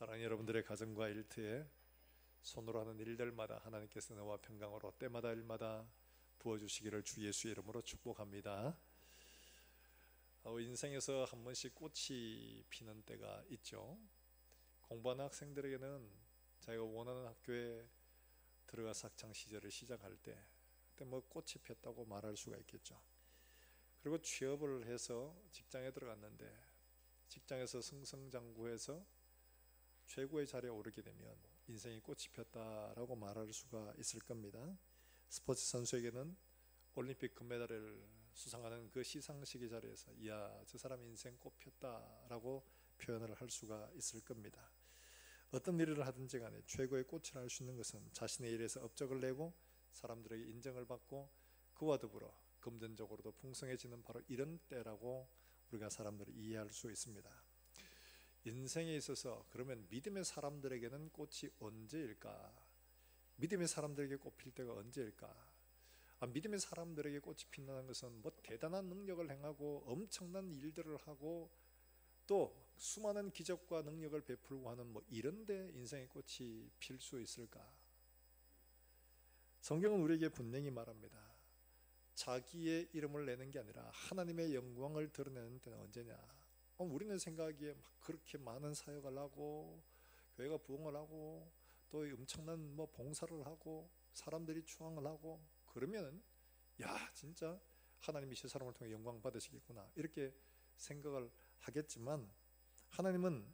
사랑하는 여러분들의 가정과 일터에 손으로 하는 일들마다 하나님께서 너와 평강으로 때마다 일마다 부어주시기를 주 예수의 이름으로 축복합니다. 인생에서 한 번씩 꽃이 피는 때가 있죠. 공부하는 학생들에게는 자기가 원하는 학교에 들어가서 학창 시절을 시작할 때 그때 뭐 꽃이 폈다고 말할 수가 있겠죠. 그리고 취업을 해서 직장에 들어갔는데 직장에서 승승장구해서 최고의 자리에 오르게 되면 인생이 꽃이 폈다라고 말할 수가 있을 겁니다. 스포츠 선수에게는 올림픽 금메달을 수상하는 그 시상식의 자리에서 이야, 저 사람 인생 꽃 폈다라고 표현을 할 수가 있을 겁니다. 어떤 일을 하든지 간에 최고의 꽃을 알 수 있는 것은 자신의 일에서 업적을 내고 사람들에게 인정을 받고 그와 더불어 금전적으로도 풍성해지는 바로 이런 때라고 우리가 사람들을 이해할 수 있습니다. 인생에 있어서 그러면 믿음의 사람들에게는 꽃이 언제일까? 믿음의 사람들에게 꽃 필 때가 언제일까? 믿음의 사람들에게 꽃이 핀다는 것은 뭐 대단한 능력을 행하고 엄청난 일들을 하고 또 수많은 기적과 능력을 베풀고 하는 뭐 이런데 인생의 꽃이 필 수 있을까? 성경은 우리에게 분명히 말합니다. 자기의 이름을 내는 게 아니라 하나님의 영광을 드러내는 때는 언제냐? 우리는 생각하기에 막 그렇게 많은 사역을 하고 교회가 부흥을 하고 또 엄청난 뭐 봉사를 하고 사람들이 추앙을 하고 그러면 야, 진짜 하나님이 저 사람을 통해 영광 받으시겠구나 이렇게 생각을 하겠지만 하나님은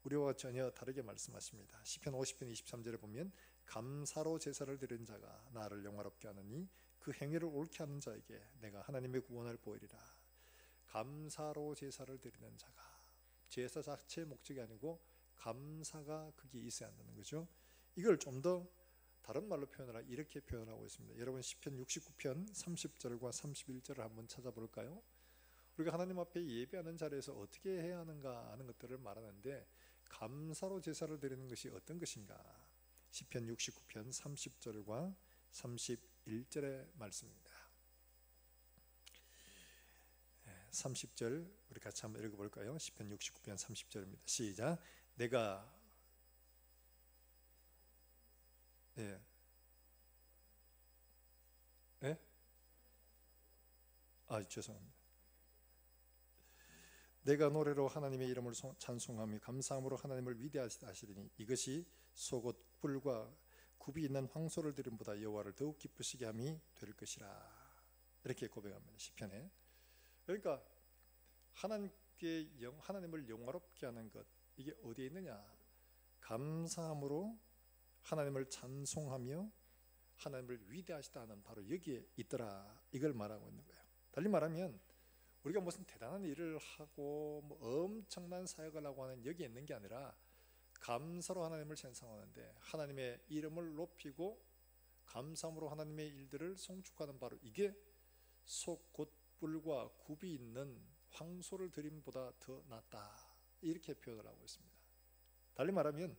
우리와 전혀 다르게 말씀하십니다. 시편 50편 23절에 보면 감사로 제사를 드린 자가 나를 영화롭게 하느니 그 행위를 옳게 하는 자에게 내가 하나님의 구원을 보이리라. 감사로 제사를 드리는 자가, 제사 자체의 목적이 아니고 감사가 거기에 있어야 한다는 거죠. 이걸 좀 더 다른 말로 표현하라 이렇게 표현하고 있습니다. 여러분 시편 69편 30절과 31절을 한번 찾아볼까요? 우리가 하나님 앞에 예배하는 자리에서 어떻게 해야 하는가 하는 것들을 말하는데 감사로 제사를 드리는 것이 어떤 것인가? 시편 69편 30절과 31절의 말씀입니다. 30절 우리 같이 한번 읽어볼까요? 시편 69편 30절입니다. 시작. 내가 죄송합니다. 내가 노래로 하나님의 이름을 찬송하며 감사함으로 하나님을 위대하시리니 이것이 속옷 뿔과 굽이 있는 황소를 드림보다 여호와를 더욱 기쁘시게 함이 될 것이라. 이렇게 고백합니다. 시편에. 그러니까 하나님을 영화롭게 하는 것, 이게 어디에 있느냐? 감사함으로 하나님을 찬송하며 하나님을 위대하시다 하는 바로 여기에 있더라, 이걸 말하고 있는 거예요. 달리 말하면 우리가 무슨 대단한 일을 하고 뭐 엄청난 사역을 하고 하는 여기에 있는 게 아니라 감사로 하나님을 찬송하는데 하나님의 이름을 높이고 감사함으로 하나님의 일들을 송축하는 바로 이게 속 곧 뿔과 굽이 있는 황소를 드림보다 더 낫다, 이렇게 표현을 하고 있습니다. 달리 말하면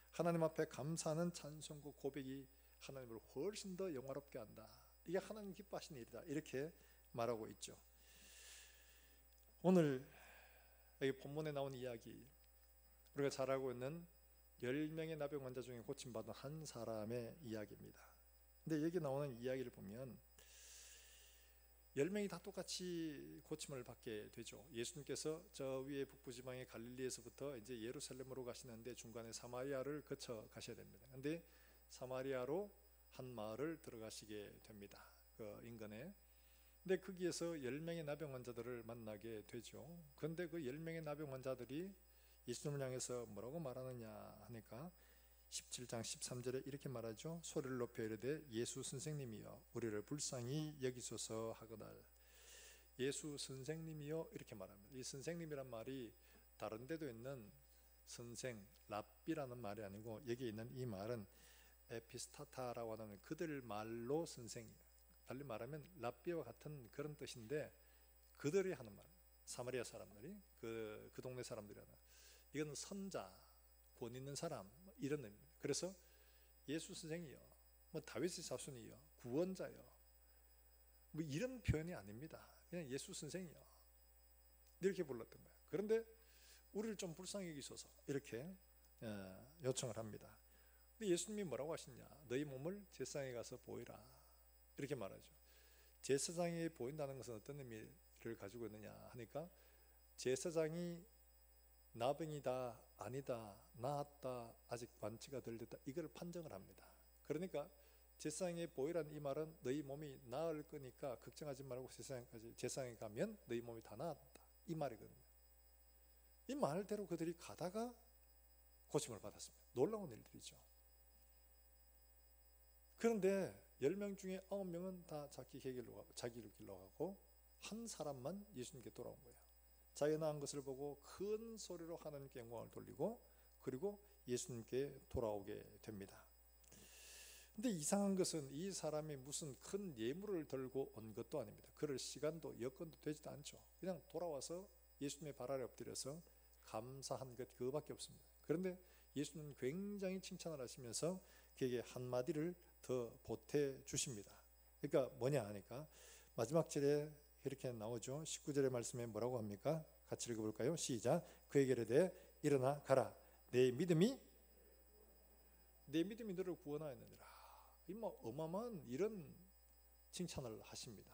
하나님 앞에 감사하는 찬송과 고백이 하나님을 훨씬 더 영화롭게 한다, 이게 하나님 기뻐하시는 일이다, 이렇게 말하고 있죠. 오늘 여기 본문에 나온 이야기, 우리가 잘 알고 있는 10명의 나병 환자 중에 고침받은 한 사람의 이야기입니다. 근데 여기 나오는 이야기를 보면 10명이 다 똑같이 고침을 받게 되죠. 예수님께서 저 위에 북부지방의 갈릴리에서부터 이제 예루살렘으로 가시는데 중간에 사마리아를 거쳐 가셔야 됩니다. 근데 사마리아로 한 마을을 들어가시게 됩니다. 그 인근에. 근데 거기에서 10명의 나병 환자들을 만나게 되죠. 그런데 그 10명의 나병 환자들이 예수님을 향해서 뭐라고 말하느냐 하니까 17장 13절에 이렇게 말하죠. 소리를 높여 이르되 예수 선생님이여 우리를 불쌍히 여기소서 하거늘. 예수 선생님이여 이렇게 말합니다. 이 선생님이란 말이 다른 데도 있는 선생, 랍비라는 말이 아니고 여기 있는 이 말은 에피스타타라고 하는 그들 말로 선생이에요. 달리 말하면 랍비와 같은 그런 뜻인데 그들이 하는 말, 사마리아 사람들이 그 동네 사람들이 하는, 이건 선자, 권 있는 사람, 이런 의미입니다. 그래서 예수 선생이요, 뭐 다윗의 자손이요, 구원자요, 뭐 이런 표현이 아닙니다. 그냥 예수 선생이요, 이렇게 불렀던 거예요. 그런데 우리를 좀 불쌍히 여기소서 이렇게 요청을 합니다. 근데 예수님이 뭐라고 하시냐? 너희 몸을 제사장에 가서 보이라, 이렇게 말하죠. 제사장이 보인다는 것은 어떤 의미를 가지고 있느냐 하니까, 제사장이 나병이다, 아니다, 나았다, 아직 완치가 덜 됐다, 이걸 판정을 합니다. 그러니까 제사장에 보이란 이 말은 너희 몸이 나을 거니까 걱정하지 말고 제사장에 가면 너희 몸이 다 나았다, 이 말이거든요. 이 말대로 그들이 가다가 고침을 받았습니다. 놀라운 일들이죠. 그런데 10명 중에 9명은 다 자기 길로 가고 한 사람만 예수님께 돌아온 거예요. 자기가 나은 것을 보고 큰 소리로 하나님께 영광을 돌리고 그리고 예수님께 돌아오게 됩니다. 근데 이상한 것은 이 사람이 무슨 큰 예물을 들고 온 것도 아닙니다. 그럴 시간도 여건도 되지도 않죠. 그냥 돌아와서 예수님의 발 아래 엎드려서 감사한 것, 그거밖에 없습니다. 그런데 예수님은 굉장히 칭찬을 하시면서 그에게 한마디를 더 보태 주십니다. 그러니까 뭐냐 하니까 마지막 절에 이렇게 나오죠. 19절의 말씀에 뭐라고 합니까? 같이 읽어볼까요? 시작. 그에게 이르되 일어나 가라, 내 믿음이 너를 구원하였느니라. 이 뭐 어마어마한 이런 칭찬을 하십니다.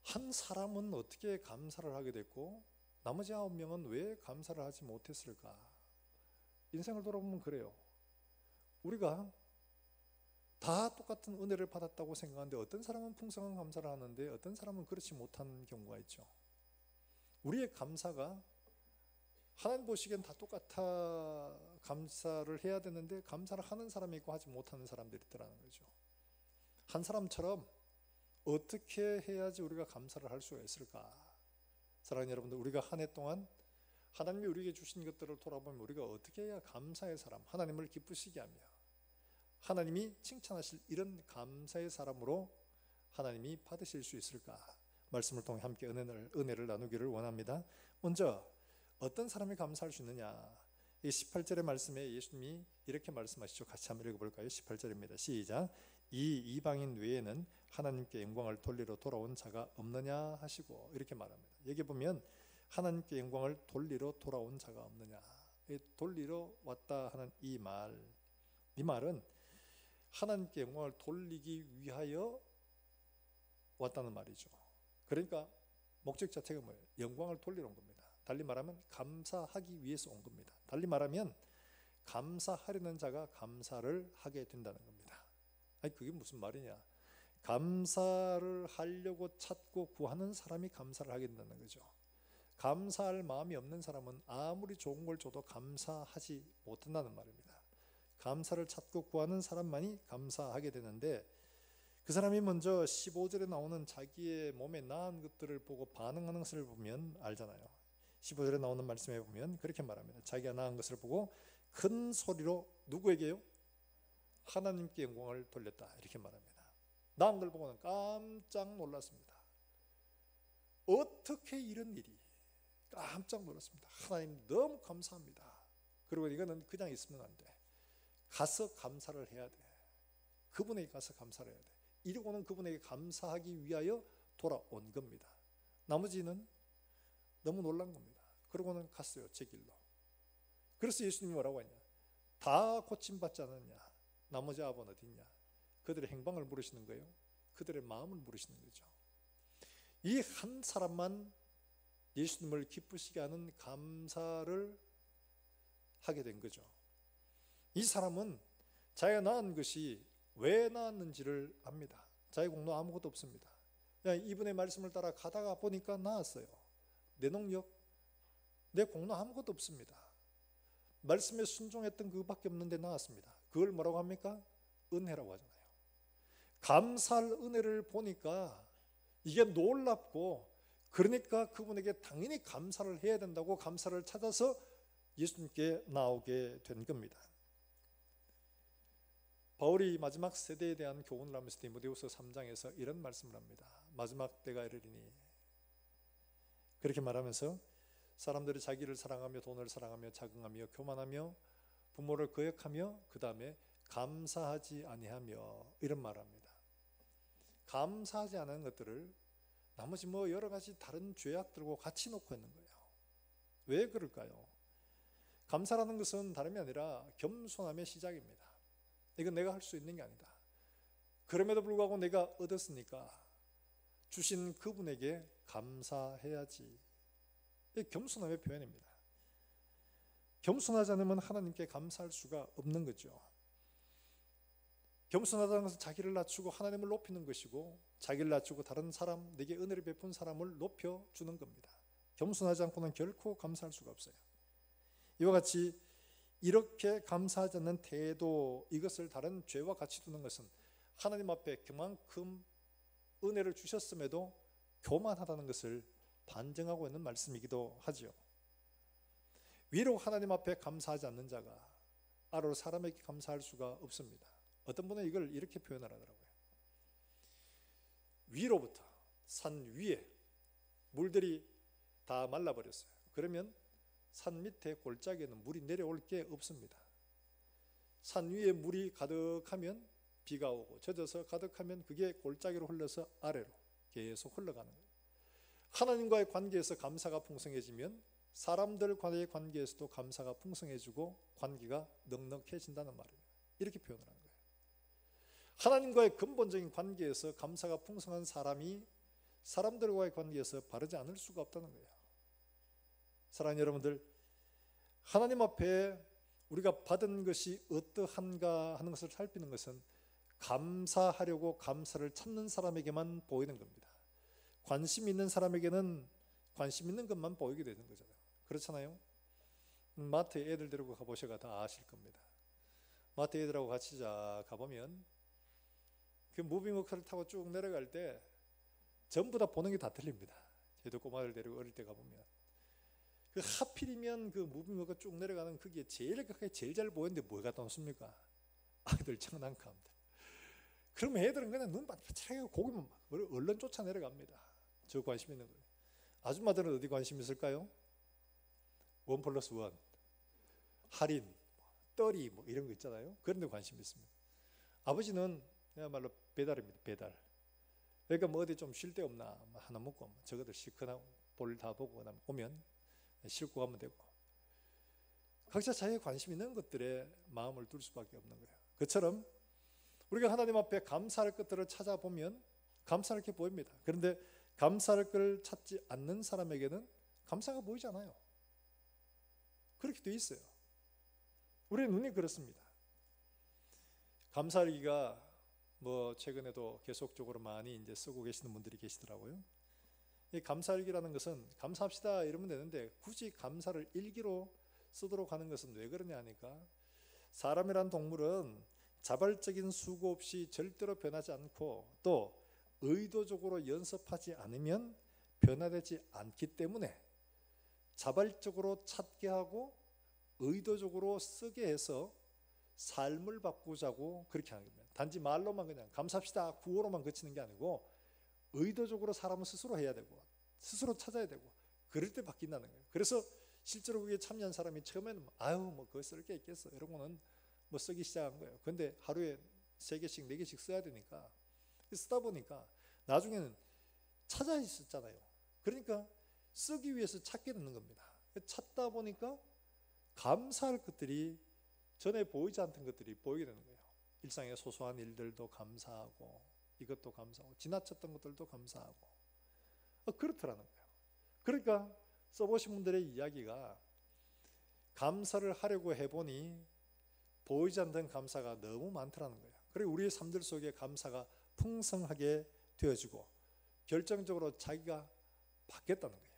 한 사람은 어떻게 감사를 하게 됐고 나머지 9명은 왜 감사를 하지 못했을까? 인생을 돌아보면 그래요. 우리가 다 똑같은 은혜를 받았다고 생각하는데 어떤 사람은 풍성한 감사를 하는데 어떤 사람은 그렇지 못한 경우가 있죠. 우리의 감사가 하나님 보시기엔 다 똑같아 감사를 해야 되는데 감사를 하는 사람이 있고 하지 못하는 사람들이 있더라는 거죠. 한 사람처럼 어떻게 해야지 우리가 감사를 할 수가 있을까? 사랑하는 여러분들, 우리가 한 해 동안 하나님이 우리에게 주신 것들을 돌아보면 우리가 어떻게 해야 감사의 사람, 하나님을 기쁘시게 하며 하나님이 칭찬하실 이런 감사의 사람으로 하나님이 받으실 수 있을까? 말씀을 통해 함께 은혜를 나누기를 원합니다. 먼저 어떤 사람이 감사할 수 있느냐? 이 18절의 말씀에 예수님이 이렇게 말씀하시죠. 같이 한번 읽어볼까요? 18절입니다. 시작. 이 이방인 외에는 하나님께 영광을 돌리러 돌아온 자가 없느냐 하시고, 이렇게 말합니다. 여기 보면 하나님께 영광을 돌리러 돌아온 자가 없느냐, 돌리러 왔다 하는 이 말은 하나님께 영광을 돌리기 위하여 왔다는 말이죠. 그러니까 목적 자체가 뭐예요? 영광을 돌리러 온 겁니다. 달리 말하면 감사하기 위해서 온 겁니다. 달리 말하면 감사하려는 자가 감사를 하게 된다는 겁니다. 아니 그게 무슨 말이냐? 감사를 하려고 찾고 구하는 사람이 감사를 하게 된다는 거죠. 감사할 마음이 없는 사람은 아무리 좋은 걸 줘도 감사하지 못한다는 말입니다. 감사를 찾고 구하는 사람만이 감사하게 되는데, 그 사람이 먼저 15절에 나오는 자기의 몸에 나은 것들을 보고 반응하는 것을 보면 알잖아요. 15절에 나오는 말씀에 보면 그렇게 말합니다. 자기가 나은 것을 보고 큰 소리로 누구에게요? 하나님께 영광을 돌렸다, 이렇게 말합니다. 나은 걸 보고는 깜짝 놀랐습니다. 어떻게 이런 일이? 깜짝 놀랐습니다. 하나님 너무 감사합니다. 그리고 이거는 그냥 있으면 안 돼. 가서 감사를 해야 돼. 그분에게 가서 감사를 해야 돼. 이러고는 그분에게 감사하기 위하여 돌아온 겁니다. 나머지는 너무 놀란 겁니다. 그러고는 갔어요, 제 길로. 그래서 예수님이 뭐라고 했냐? 다 고침받지 않았냐? 나머지 아버는 어디 있냐? 그들의 행방을 물으시는 거예요. 그들의 마음을 물으시는 거죠. 이 한 사람만 예수님을 기쁘시게 하는 감사를 하게 된 거죠. 이 사람은 자기가 낳은 것이 왜 낳았는지를 압니다. 자기 공로 아무것도 없습니다. 그냥 이분의 말씀을 따라 가다가 보니까 나았어요. 내 능력, 내 공로 아무것도 없습니다. 말씀에 순종했던 그밖에 없는데 나았습니다. 그걸 뭐라고 합니까? 은혜라고 하잖아요. 감사할 은혜를 보니까 이게 놀랍고, 그러니까 그분에게 당연히 감사를 해야 된다고 감사를 찾아서 예수님께 나오게 된 겁니다. 바울이 마지막 세대에 대한 교훈을 하면서 디모데후서 3장에서 이런 말씀을 합니다. 마지막 때가 이르리니, 그렇게 말하면서 사람들이 자기를 사랑하며 돈을 사랑하며 자긍하며 교만하며 부모를 거역하며 그 다음에 감사하지 아니하며, 이런 말합니다. 감사하지 않은 것들을 나머지 여러 가지 다른 죄악들과 같이 놓고 있는 거예요. 왜 그럴까요? 감사라는 것은 다름이 아니라 겸손함의 시작입니다. 이건 내가 할 수 있는 게 아니다. 그럼에도 불구하고 내가 얻었으니까 주신 그분에게 감사해야지. 이 겸손함의 표현입니다. 겸손하지 않으면 하나님께 감사할 수가 없는 거죠. 겸손하다는 것은 자기를 낮추고 하나님을 높이는 것이고, 자기를 낮추고 다른 사람, 내게 은혜를 베푼 사람을 높여주는 겁니다. 겸손하지 않고는 결코 감사할 수가 없어요. 이와 같이 이렇게 감사하지 않는 태도, 이것을 다른 죄와 같이 두는 것은 하나님 앞에 그만큼 은혜를 주셨음에도 교만하다는 것을 반증하고 있는 말씀이기도 하지요. 위로 하나님 앞에 감사하지 않는 자가 아래로 사람에게 감사할 수가 없습니다. 어떤 분은 이걸 이렇게 표현하더라고요. 위로부터, 산 위에 물들이 다 말라버렸어요. 그러면 산 밑에 골짜기에는 물이 내려올 게 없습니다. 산 위에 물이 가득하면 비가 오고, 젖어서 가득하면 그게 골짜기로 흘러서 아래로 계속 흘러가는 거예요. 하나님과의 관계에서 감사가 풍성해지면 사람들과의 관계에서도 감사가 풍성해지고 관계가 넉넉해진다는 말이에요. 이렇게 표현을 하는 거예요. 하나님과의 근본적인 관계에서 감사가 풍성한 사람이 사람들과의 관계에서 바르지 않을 수가 없다는 거예요. 사랑하는 여러분들, 하나님 앞에 우리가 받은 것이 어떠한가 하는 것을 살피는 것은 감사하려고 감사를 찾는 사람에게만 보이는 겁니다. 관심 있는 사람에게는 관심 있는 것만 보이게 되는 거잖아요. 그렇잖아요. 마트에 애들 데리고 가보셔가 다 아실 겁니다. 마트 애들하고 같이 가보면 그 무빙워크를 타고 쭉 내려갈 때 전부 다 보는 게 다 틀립니다. 저희도 꼬마들 데리고 어릴 때 가보면 그 하필이면 그 무빙워크 쭉 내려가는 그게 제일 가까이 제일 잘 보이는데 뭘 갖다 놓습니까? 아이들 장난감들. 그러면 애들은 그냥 눈 반짝하게 고기만 얼른 쫓아 내려갑니다. 저 관심 있는 거예요. 아줌마들은 어디 관심 있을까요? 1+1 할인, 떨이 뭐 이런 거 있잖아요. 그런 데 관심 있습니다. 아버지는 그야말로 배달입니다. 배달. 그러니까 뭐 어디 좀 쉴 데 없나 하나 먹고 저것들 시큰하고 볼 다 보고 오면 싣고 가면 되고, 각자 자기의 관심 있는 것들에 마음을 둘 수밖에 없는 거예요. 그처럼 우리가 하나님 앞에 감사할 것들을 찾아보면 감사할 게 보입니다. 그런데 감사할 걸 찾지 않는 사람에게는 감사가 보이지 않아요. 그렇게 돼 있어요. 우리의 눈이 그렇습니다. 감사일기가 뭐 최근에도 계속적으로 많이 이제 쓰고 계시는 분들이 계시더라고요. 이 감사일기라는 것은 감사합시다 이러면 되는데 굳이 감사를 일기로 쓰도록 하는 것은 왜 그러냐 하니까, 사람이란 동물은 자발적인 수고 없이 절대로 변하지 않고 또 의도적으로 연습하지 않으면 변화되지 않기 때문에 자발적으로 찾게 하고 의도적으로 쓰게 해서 삶을 바꾸자고 그렇게 하는 겁니다. 단지 말로만 그냥 감사합시다 구호로만 그치는 게 아니고 의도적으로 사람은 스스로 해야 되고 스스로 찾아야 되고 그럴 때 바뀐다는 거예요. 그래서 실제로 그게 참여한 사람이 처음에는 아유 뭐 그거 쓸 게 있겠어 이런 거는 뭐 쓰기 시작한 거예요. 근데 하루에 3개씩 4개씩 써야 되니까 쓰다 보니까 나중에는 찾아 있었잖아요. 그러니까 쓰기 위해서 찾게 되는 겁니다. 찾다 보니까 감사할 것들이 전에 보이지 않던 것들이 보이게 되는 거예요. 일상의 소소한 일들도 감사하고 이것도 감사하고 지나쳤던 것들도 감사하고 그렇더라는 거예요. 그러니까 써보신 분들의 이야기가 감사를 하려고 해보니 보이지 않던 감사가 너무 많더라는 거예요. 그리고 우리의 삶들 속에 감사가 풍성하게 되어지고 결정적으로 자기가 바뀌었다는 거예요.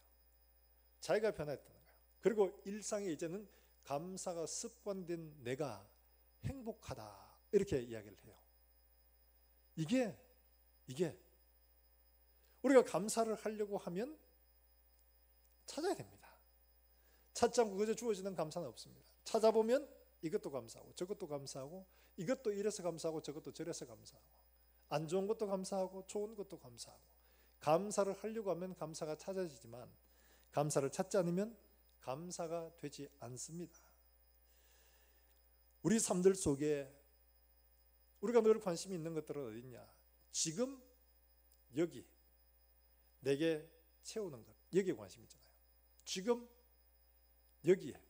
자기가 변했다는 거예요. 그리고 일상에 이제는 감사가 습관된 내가 행복하다 이렇게 이야기를 해요. 이게 우리가 감사를 하려고 하면 찾아야 됩니다. 찾지 않고 그저 주어지는 감사는 없습니다. 찾아보면 이것도 감사하고 저것도 감사하고 이것도 이래서 감사하고 저것도 저래서 감사하고 안 좋은 것도 감사하고 좋은 것도 감사하고 감사를 하려고 하면 감사가 찾아지지만 감사를 찾지 않으면 감사가 되지 않습니다. 우리 삶들 속에 우리가 늘 관심이 있는 것들은 어디 있냐? 지금 여기 내게 채우는 것 여기에 관심이 있잖아요. 지금 여기에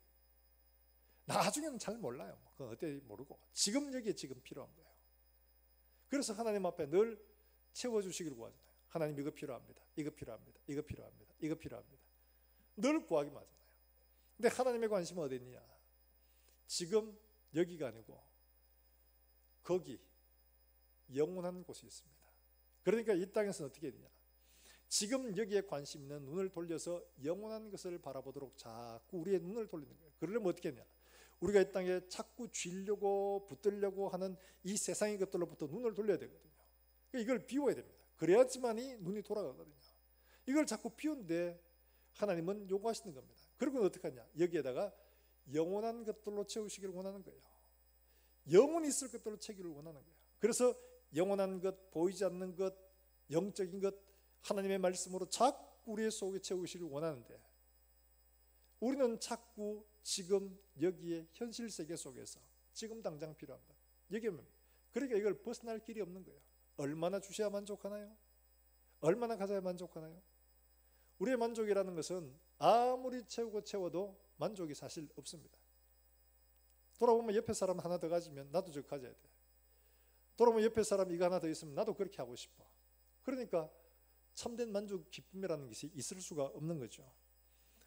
나중에는 잘 몰라요. 그건 어때 모르고 지금 여기에 지금 필요한 거예요. 그래서 하나님 앞에 늘 채워주시기를 구하잖아요. 하나님 이거 필요합니다. 이거 필요합니다. 이거 필요합니다. 이거 필요합니다. 늘 구하기만 하잖아요. 근데 하나님의 관심은 어디 있느냐? 지금 여기가 아니고 거기 영원한 곳이 있습니다. 그러니까 이 땅에서는 어떻게 했느냐? 지금 여기에 관심 있는 눈을 돌려서 영원한 것을 바라보도록 자꾸 우리의 눈을 돌리는 거예요. 그러려면 어떻게 했냐? 우리가 이 땅에 자꾸 쥐려고 붙들려고 하는 이 세상의 것들로부터 눈을 돌려야 되거든요. 이걸 비워야 됩니다. 그래야지만이 눈이 돌아가거든요. 이걸 자꾸 비운데 하나님은 요구하시는 겁니다. 그리고 어떻게 하냐? 여기에다가 영원한 것들로 채우시기를 원하는 거예요. 영원히 있을 것들로 채기를 원하는 거예요. 그래서 영원한 것, 보이지 않는 것, 영적인 것, 하나님의 말씀으로 자꾸 우리의 속에 채우시기를 원하는데 우리는 자꾸 지금 여기에 현실 세계 속에서 지금 당장 필요한 것 여기에 그러니까 이걸 벗어날 길이 없는 거예요. 얼마나 주셔야 만족하나요? 얼마나 가져야 만족하나요? 우리의 만족이라는 것은 아무리 채우고 채워도 만족이 사실 없습니다. 돌아보면 옆에 사람 하나 더 가지면 나도 저거 가져야 돼. 돌아보면 옆에 사람 이거 하나 더 있으면 나도 그렇게 하고 싶어. 그러니까 참된 만족 기쁨이라는 것이 있을 수가 없는 거죠.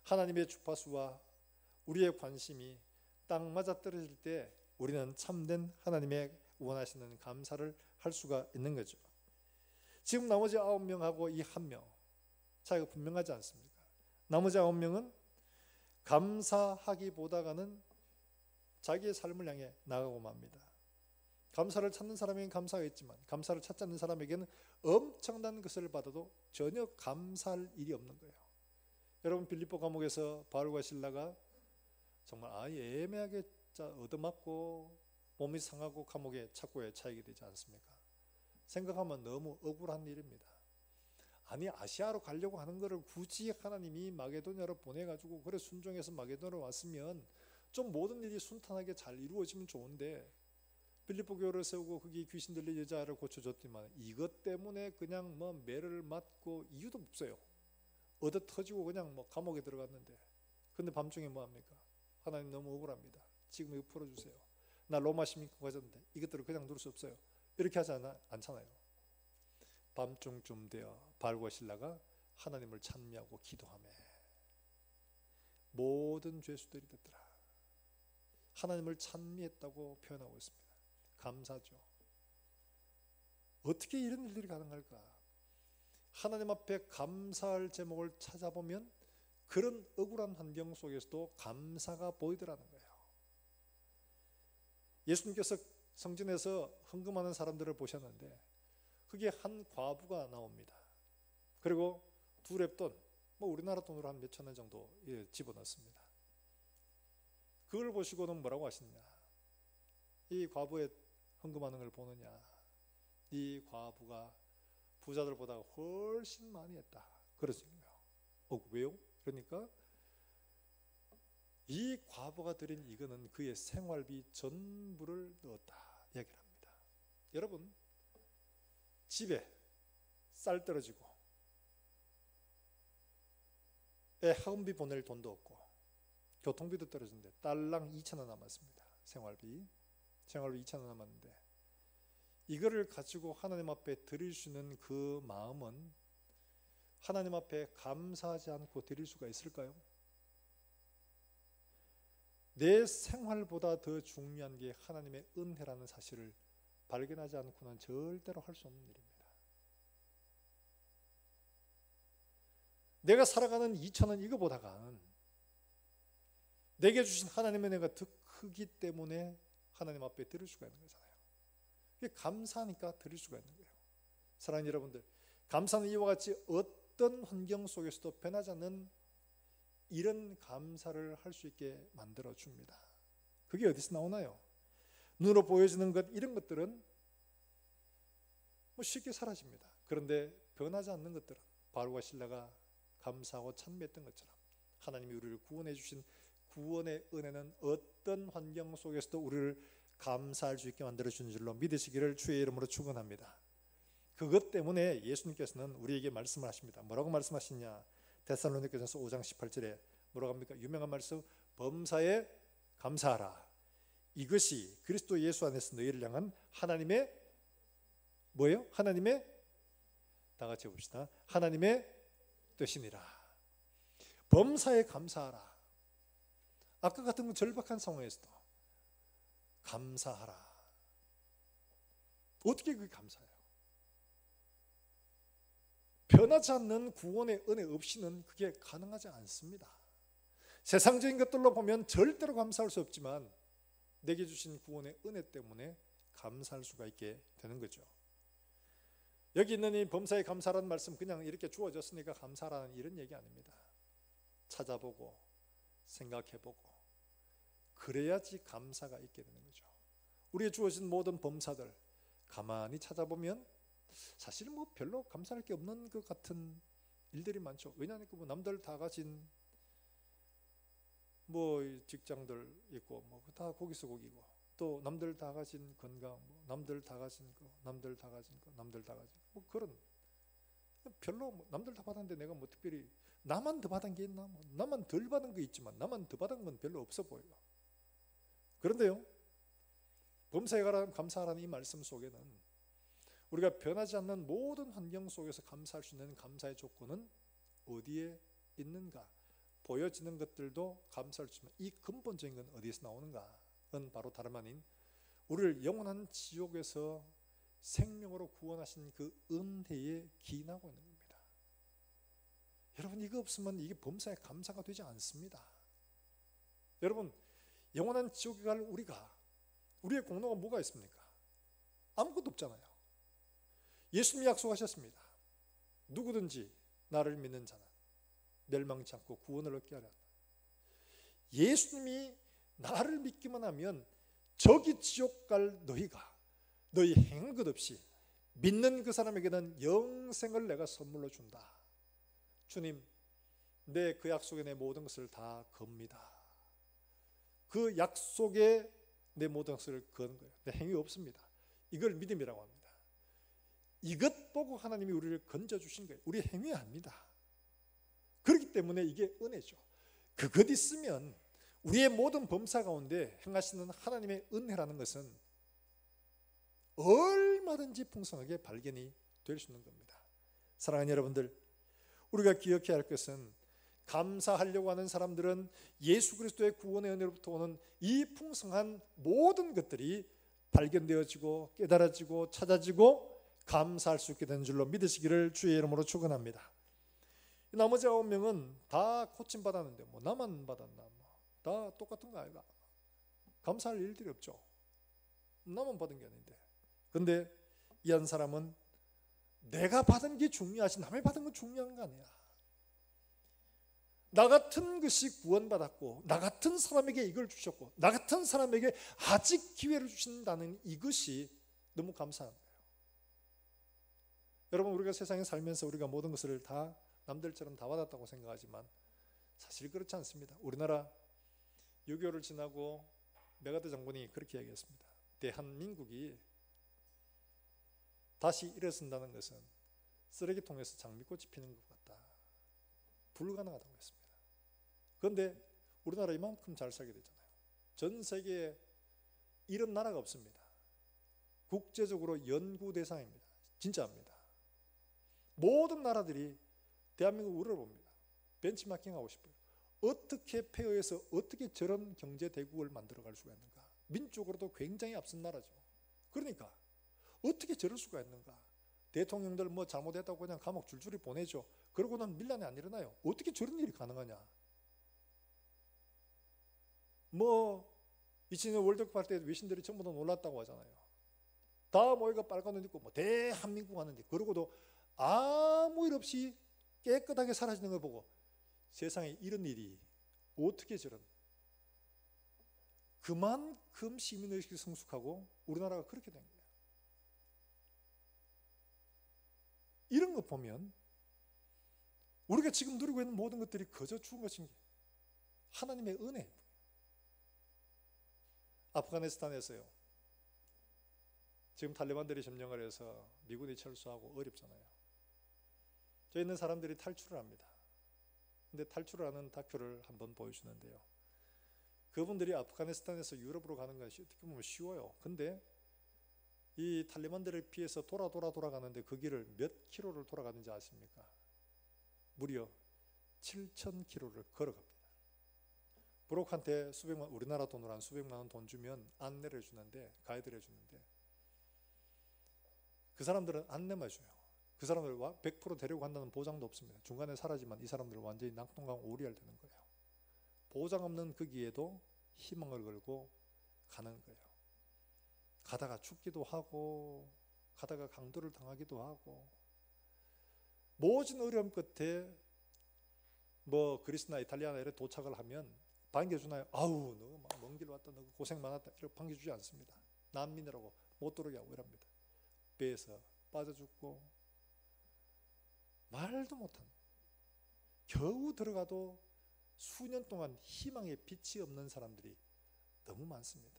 하나님의 주파수와 우리의 관심이 딱 맞아떨어질 때 우리는 참된 하나님의 원하시는 감사를 할 수가 있는 거죠. 지금 나머지 9명하고 이 1명 차이가 분명하지 않습니까? 나머지 9명은 감사하기보다는 자기의 삶을 향해 나가고 맙니다. 감사를 찾는 사람에게는 감사가 있지만 감사를 찾지 않는 사람에게는 엄청난 것을 받아도 전혀 감사할 일이 없는 거예요. 여러분 빌립보 감옥에서 바울과 실라가 정말 아예 애매하게 얻어맞고 몸이 상하고 감옥에 착고에 차이게 되지 않습니까? 생각하면 너무 억울한 일입니다. 아니 아시아로 가려고 하는 것을 굳이 하나님이 마게도냐로 보내가지고 그래 순종해서 마게도냐로 왔으면 좀 모든 일이 순탄하게 잘 이루어지면 좋은데 빌립보 교회를 세우고 거기 귀신 들린 여자를 고쳐줬지만 이것 때문에 그냥 뭐 매를 맞고 이유도 없어요. 얻어 터지고 그냥 뭐 감옥에 들어갔는데 근데 밤중에 뭐 합니까? 하나님 너무 억울합니다. 지금 이거 풀어주세요. 나 로마 시민권 가졌는데 이것들을 그냥 누를 수 없어요. 이렇게 하지 않잖아요. 밤중쯤 되어 바울과 실라가 하나님을 찬미하고 기도하며 모든 죄수들이 듣더라. 하나님을 찬미했다고 표현하고 있습니다. 감사죠. 어떻게 이런 일들이 가능할까? 하나님 앞에 감사할 제목을 찾아보면 그런 억울한 환경 속에서도 감사가 보이더라는 거예요. 예수님께서 성전에서 헌금하는 사람들을 보셨는데 그게 한 과부가 나옵니다. 그리고 2렙돈, 뭐 우리나라 돈으로 한 몇천 원 정도 집어넣습니다. 그걸 보시고는 뭐라고 하시느냐? 이 과부의 헌금하는 걸 보느냐? 이 과부가 부자들보다 훨씬 많이 했다. 그러신 거예요. 왜요? 그러니까 이 과부가 드린 이거는 그의 생활비 전부를 넣었다 이야기를 합니다. 여러분 집에 쌀 떨어지고 애 학원비 보낼 돈도 없고 교통비도 떨어진데 딸랑 2,000원 남았습니다. 생활비 2,000원 남았는데 이거를 가지고 하나님 앞에 드릴 수 있는 그 마음은 하나님 앞에 감사하지 않고 드릴 수가 있을까요? 내 생활보다 더 중요한 게 하나님의 은혜라는 사실을 발견하지 않고는 절대로 할 수 없는 일입니다. 내가 살아가는 2,000원 이거보다가 내게 주신 하나님의 은혜가 더 크기 때문에 하나님 앞에 드릴 수가 있는 거잖아요. 감사하니까 드릴 수가 있는 거예요. 사랑하는 여러분들, 감사는 이와 같이 어떤 환경 속에서도 변하지 않는 이런 감사를 할 수 있게 만들어 줍니다. 그게 어디서 나오나요? 눈으로 보여지는 것 이런 것들은 뭐 쉽게 사라집니다. 그런데 변하지 않는 것들은 바울과 실라가 감사하고 찬미했던 것처럼 하나님이 우리를 구원해 주신 구원의 은혜는 어떤 환경 속에서도 우리를 감사할 수 있게 만들어 주는 줄로 믿으시기를 주의 이름으로 축원합니다. 그것 때문에 예수님께서는 우리에게 말씀을 하십니다. 뭐라고 말씀하시냐? 데살로니가전서 5장 18절에 뭐라고 합니까? 유명한 말씀, 범사에 감사하라. 이것이 그리스도 예수 안에서 너희를 향한 하나님의 뭐예요? 하나님의, 다 같이 해봅시다. 하나님의 뜻이니라. 범사에 감사하라. 아까 같은 절박한 상황에서도 감사하라. 어떻게 그게 감사해요? 변하지 않는 구원의 은혜 없이는 그게 가능하지 않습니다. 세상적인 것들로 보면 절대로 감사할 수 없지만 내게 주신 구원의 은혜 때문에 감사할 수가 있게 되는 거죠. 여기 있는 이 범사에 감사라는 말씀 그냥 이렇게 주어졌으니까 감사라는 이런 얘기 아닙니다. 찾아보고 생각해보고 그래야지 감사가 있게 되는 거죠. 우리의 주어진 모든 범사들 가만히 찾아보면 사실 뭐 별로 감사할 게 없는 것 같은 일들이 많죠. 왜냐하면 뭐 남들 다 가진 뭐 직장들 있고 뭐 다 거기서 거기고, 또 남들 다 가진 건강, 뭐 남들 다 가진 거, 남들 다 가진 거, 남들 다 가진 거, 뭐 그런 별로 뭐 남들 다 받았는데 내가 뭐 특별히 나만 더 받은 게 있나? 뭐 나만 덜 받은 거 있지만 나만 더 받은 건 별로 없어 보여요. 그런데요, 범사에 감사하라는 이 말씀 속에는 우리가 변하지 않는 모든 환경 속에서 감사할 수 있는 감사의 조건은 어디에 있는가? 보여지는 것들도 감사할 수 있지만 이 근본적인 건 어디에서 나오는가는 바로 다름 아닌 우리를 영원한 지옥에서 생명으로 구원하신 그 은혜에 기인하고 있는 겁니다. 여러분, 이거 없으면 이게 범사에 감사가 되지 않습니다. 여러분, 영원한 지옥에 갈 우리의 공로가 뭐가 있습니까? 아무것도 없잖아요. 예수님이 약속하셨습니다. 누구든지 나를 믿는 자는 멸망치 않고 구원을 얻게 하라. 예수님이 나를 믿기만 하면 저기 지옥 갈 너희 행한 것 없이 믿는 그 사람에게는 영생을 내가 선물로 준다. 주님, 내 그 약속에 내 모든 것을 다 겁니다. 그 약속에 내 모든 것을 거는 거예요. 내 행위 없습니다. 이걸 믿음이라고 합니다. 이것 보고 하나님이 우리를 건져주신 거예요. 우리 행위 아닙니다. 그렇기 때문에 이게 은혜죠. 그것 있으면 우리의 모든 범사 가운데 행하시는 하나님의 은혜라는 것은 얼마든지 풍성하게 발견이 될 수 있는 겁니다. 사랑하는 여러분들, 우리가 기억해야 할 것은 감사하려고 하는 사람들은 예수 그리스도의 구원의 은혜로부터 오는 이 풍성한 모든 것들이 발견되어지고 깨달아지고 찾아지고 감사할 수 있게 되는 줄로 믿으시기를 주의 이름으로 축원합니다. 나머지 9명은 다 고침받았는데 뭐 나만 받았나, 다 똑같은 거 아이가? 감사할 일들이 없죠. 나만 받은 게 아닌데. 근데 이 한 사람은 내가 받은 게 중요하지 남이 받은 건 중요한 거 아니야. 나 같은 것이 구원받았고 나 같은 사람에게 이걸 주셨고 나 같은 사람에게 아직 기회를 주신다는 이것이 너무 감사한 거예요. 여러분, 우리가 세상에 살면서 우리가 모든 것을 다 남들처럼 다 받았다고 생각하지만 사실 그렇지 않습니다. 우리나라 6.25를 지나고 메가더 장군이 그렇게 얘기했습니다. 대한민국이 다시 일어선다는 것은 쓰레기통에서 장미꽃이 피는 것 같다. 불가능하다고 했습니다. 그런데 우리나라 이만큼 잘 살게 되잖아요. 전 세계에 이런 나라가 없습니다. 국제적으로 연구 대상입니다. 진짜입니다. 모든 나라들이 대한민국 우러봅니다. 벤치마킹하고 싶어요. 어떻게 폐허해서 어떻게 저런 경제 대국을 만들어갈 수가 있는가. 민족으로도 굉장히 앞선 나라죠. 그러니까 어떻게 저럴 수가 있는가. 대통령들 뭐 잘못했다고 그냥 감옥 줄줄이 보내죠. 그러고는 밀란이 안 일어나요. 어떻게 저런 일이 가능하냐. 뭐 2002년 월드컵 할 때 외신들이 전부 다 놀랐다고 하잖아요. 다 모이가 빨간 옷 입고 뭐 대한민국 하는데 그러고도 아무 일 없이 깨끗하게 사라지는 걸 보고 세상에 이런 일이 어떻게 저런, 그만큼 시민의식이 성숙하고 우리나라가 그렇게 된 거예요. 이런 거 보면 우리가 지금 누리고 있는 모든 것들이 거저 주은 것인 게 하나님의 은혜. 아프가니스탄에서요, 지금 탈레반들이 점령을 해서 미군이 철수하고 어렵잖아요. 저희 있는 사람들이 탈출을 합니다. 근데 탈출을 하는 다큐를 한번 보여주는데요, 그분들이 아프가니스탄에서 유럽으로 가는 것이 어떻게 보면 쉬워요. 근데 이 탈레반들에 비해서 돌아가는데 그 길을 몇 킬로를 돌아가는지 아십니까? 무려 7,000km를 걸어갑니다. 브록한테 수백만, 우리나라 돈으로 한 수백만 원 돈 주면 안내를 해주는데, 가이드를 해주는데, 그 사람들은 안내만 해줘요. 그 사람들 100% 데리고 간다는 보장도 없습니다. 중간에 사라지면 이 사람들은 완전히 낙동강 오리알 되는 거예요. 보장 없는 그 길에도 희망을 걸고 가는 거예요. 가다가 죽기도 하고, 가다가 강도를 당하기도 하고, 모진 어려움 끝에 뭐 그리스나 이탈리아나 이렇게 도착을 하면 반겨주나요? 아우, 너 먼 길 왔다, 너 고생 많았다, 이렇게 반겨주지 않습니다. 난민이라고 못 들어오게 하고 이럽니다. 배에서 빠져 죽고 말도 못한, 겨우 들어가도 수년 동안 희망의 빛이 없는 사람들이 너무 많습니다.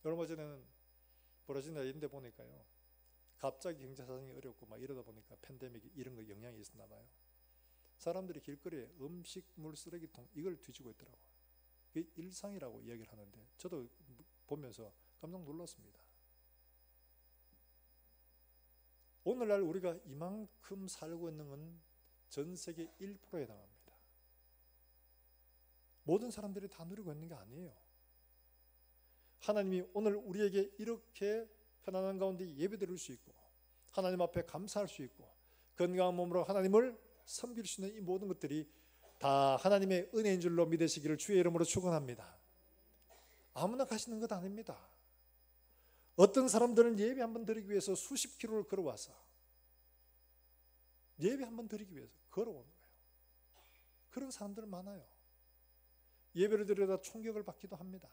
얼마 전에는 브라질 이런 데 보니까요, 갑자기 경제 사정이 어렵고 막 이러다 보니까 팬데믹 이런 거 영향이 있었나 봐요. 사람들이 길거리에 음식물 쓰레기통 이걸 뒤지고 있더라고요. 그게 일상이라고 이야기를 하는데 저도 보면서 깜짝 놀랐습니다. 오늘날 우리가 이만큼 살고 있는 건 전 세계 1%에 해당합니다. 모든 사람들이 다 누리고 있는 게 아니에요. 하나님이 오늘 우리에게 이렇게 편안한 가운데 예배드릴 수 있고, 하나님 앞에 감사할 수 있고, 건강한 몸으로 하나님을 섬길 수 있는 이 모든 것들이 다 하나님의 은혜인 줄로 믿으시기를 주의 이름으로 축원합니다. 아무나 가시는 것 아닙니다. 어떤 사람들은 예배 한번 드리기 위해서 수십 킬로를 걸어와서 예배 한번 드리기 위해서 걸어오는 거예요. 그런 사람들 많아요. 예배를 드리다 총격을 받기도 합니다.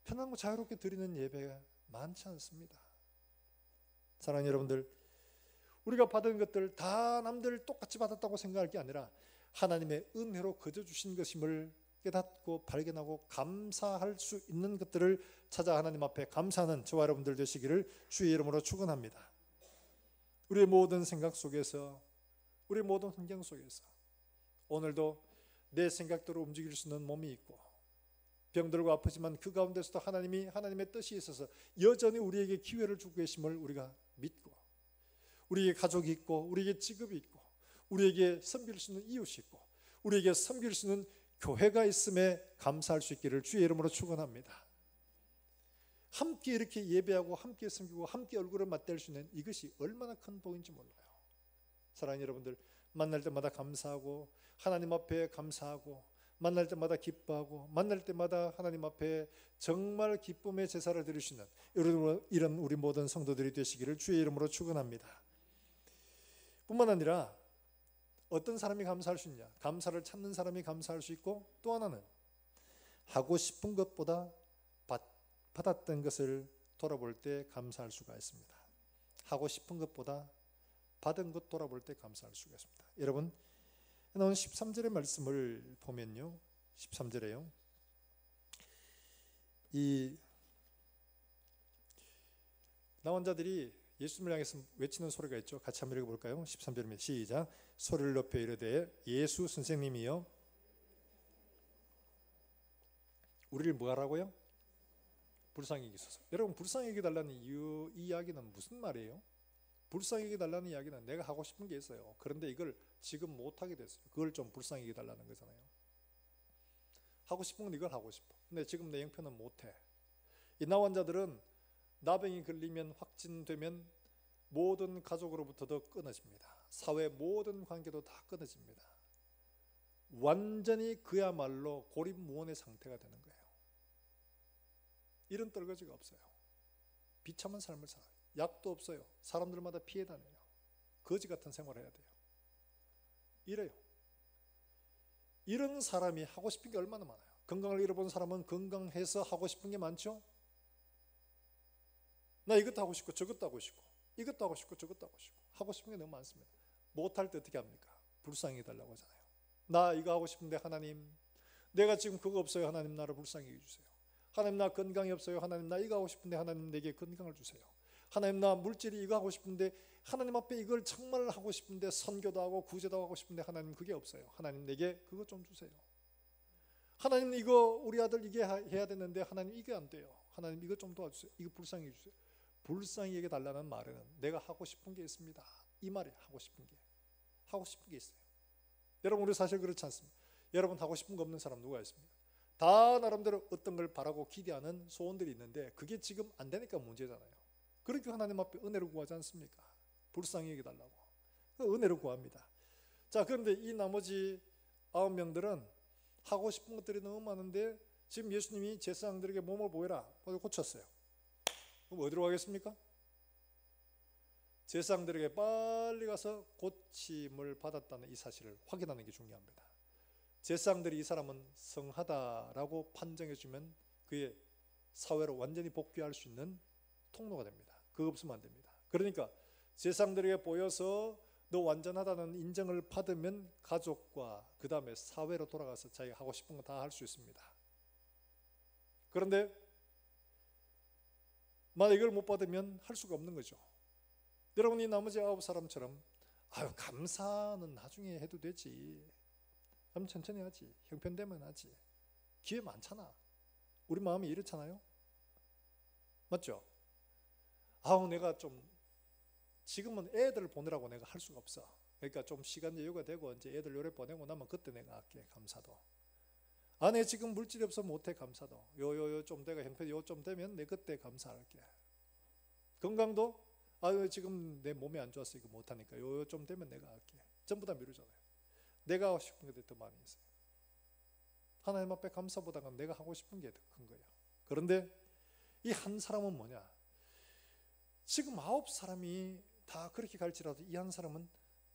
편안하고 자유롭게 드리는 예배가 많지 않습니다. 사랑하는 여러분들, 우리가 받은 것들 다 남들 똑같이 받았다고 생각할 게 아니라 하나님의 은혜로 거저 주신 것임을 깨닫고 발견하고 감사할 수 있는 것들을 찾아 하나님 앞에 감사하는 저와 여러분들 되시기를 주의 이름으로 축원합니다. 우리의 모든 생각 속에서, 우리의 모든 환경 속에서 오늘도 내 생각대로 움직일 수 있는 몸이 있고 병들고 아프지만 그 가운데서도 하나님의 뜻이 있어서 여전히 우리에게 기회를 주고 계심을 우리가 믿고, 우리에게 가족이 있고, 우리에게 직업이 있고, 우리에게 섬길 수 있는 이웃이 있고, 우리에게 섬길 수 있는 교회가 있음에 감사할 수 있기를 주의 이름으로 축원합니다. 함께 이렇게 예배하고 함께 섬기고 함께 얼굴을 맞댈 수 있는 이것이 얼마나 큰 복인지 몰라요. 사랑하는 여러분들, 만날 때마다 감사하고 하나님 앞에 감사하고 만날 때마다 기뻐하고 만날 때마다 하나님 앞에 정말 기쁨의 제사를 드리시는 이런 우리 모든 성도들이 되시기를 주의 이름으로 축원합니다. 뿐만 아니라 어떤 사람이 감사할 수 있냐? 감사를 찾는 사람이 감사할 수 있고, 또 하나는 하고 싶은 것보다 받았던 것을 돌아볼 때 감사할 수가 있습니다. 하고 싶은 것보다 받은 것 돌아볼 때 감사할 수가 있습니다. 여러분, 나온 13절의 말씀을 보면요, 13절에요, 이 나온 자들이 예수님을 향해서 외치는 소리가 있죠. 같이 한번 읽어볼까요? 13절입니다. 시작. 소리를 높여 이르되 예수 선생님이여 우리를 뭐 하라고요? 불쌍히 여기소서. 여러분, 불쌍히 여겨달라는 이 이야기는 무슨 말이에요? 불쌍히 여겨달라는 이야기는 내가 하고 싶은 게 있어요. 그런데 이걸 지금 못하게 됐어요. 그걸 좀 불쌍히 여겨달라는 거잖아요. 하고 싶은 건 이걸 하고 싶어. 근데 지금 내 형편은 못해. 이 나온 자들은 나병이 걸리면 확진되면 모든 가족으로부터도 끊어집니다. 사회 모든 관계도 다 끊어집니다. 완전히 그야말로 고립무원의 상태가 되는 거예요. 이런 떨거지가 없어요. 비참한 삶을 살아요. 약도 없어요. 사람들마다 피해 다녀요. 거지 같은 생활을 해야 돼요. 이래요. 이런 사람이 하고 싶은 게 얼마나 많아요. 건강을 잃어본 사람은 건강해서 하고 싶은 게 많죠. 나 이것도 하고 싶고 저것도 하고 싶고 이것도 하고 싶고 저것도 하고 싶고 하고 싶은 게 너무 많습니다. 못할 때 어떻게 합니까? 불쌍히 해달라고 하잖아요. 나 이거 하고 싶은데 하나님, 내가 지금 그거 없어요. 하나님 나를 불쌍히 해주세요. 하나님 나 건강이 없어요. 하나님 나 이거 하고 싶은데 하나님 내게 건강을 주세요. 하나님 나 물질이 이거 하고 싶은데 하나님 앞에 이걸 정말 하고 싶은데 선교도 하고 구제도 하고 싶은데 하나님 그게 없어요. 하나님 내게 그것 좀 주세요. 하나님 이거 우리 아들 이게 해야 되는데 하나님 이게 안 돼요. 하나님 이거 좀 도와주세요. 이거 불쌍히 해주세요. 불쌍히 여겨달라는 말에는 내가 하고 싶은 게 있습니다. 이 말에 하고 싶은 게 있어요. 여러분 우리 사실 그렇지 않습니까? 여러분 하고 싶은 거 없는 사람 누가 있습니까? 다 나름대로 어떤 걸 바라고 기대하는 소원들이 있는데 그게 지금 안 되니까 문제잖아요. 그러니까 하나님 앞에 은혜를 구하지 않습니까? 불쌍히 여겨달라고 은혜를 구합니다. 자, 그런데 이 나머지 9명들은 하고 싶은 것들이 너무 많은데 지금 예수님이 제사장들에게 몸을 보여라 고쳤어요. 그럼 어디로 가겠습니까? 제사장들에게 빨리 가서 고침을 받았다는 이 사실을 확인하는 게 중요합니다. 제사장들이 이 사람은 성하다라고 판정해주면 그의 사회로 완전히 복귀할 수 있는 통로가 됩니다. 그거 없으면 안 됩니다. 그러니까 제사장들에게 보여서 너 완전하다는 인정을 받으면 가족과 그 다음에 사회로 돌아가서 자기가 하고 싶은 거 다 할 수 있습니다. 그런데 만약 이걸 못 받으면 할 수가 없는 거죠. 여러분이 나머지 9사람처럼 아유 감사는 나중에 해도 되지, 그럼 천천히 하지, 형편되면 하지, 기회 많잖아. 우리 마음이 이렇잖아요. 맞죠? 아우 내가 좀 지금은 애들 보내라고 내가 할 수가 없어. 그러니까 좀 시간 여유가 되고 이제 애들 요래 보내고 나면 그때 내가 할게 감사도. 아, 내 지금 물질이 없어 못해 감사도. 요 좀 내가 형편 요 좀 되면 내 그때 감사할게. 건강도 아 지금 내 몸이 안 좋아서 이거 못하니까 요 좀 되면 내가 할게. 전부 다 미루잖아요. 내가 하고 싶은 게 더 많이 있어요. 하나님 앞에 감사보다는 내가 하고 싶은 게 더 큰 거예요. 그런데 이 한 사람은 뭐냐? 지금 9사람이 다 그렇게 갈지라도 이 한 사람은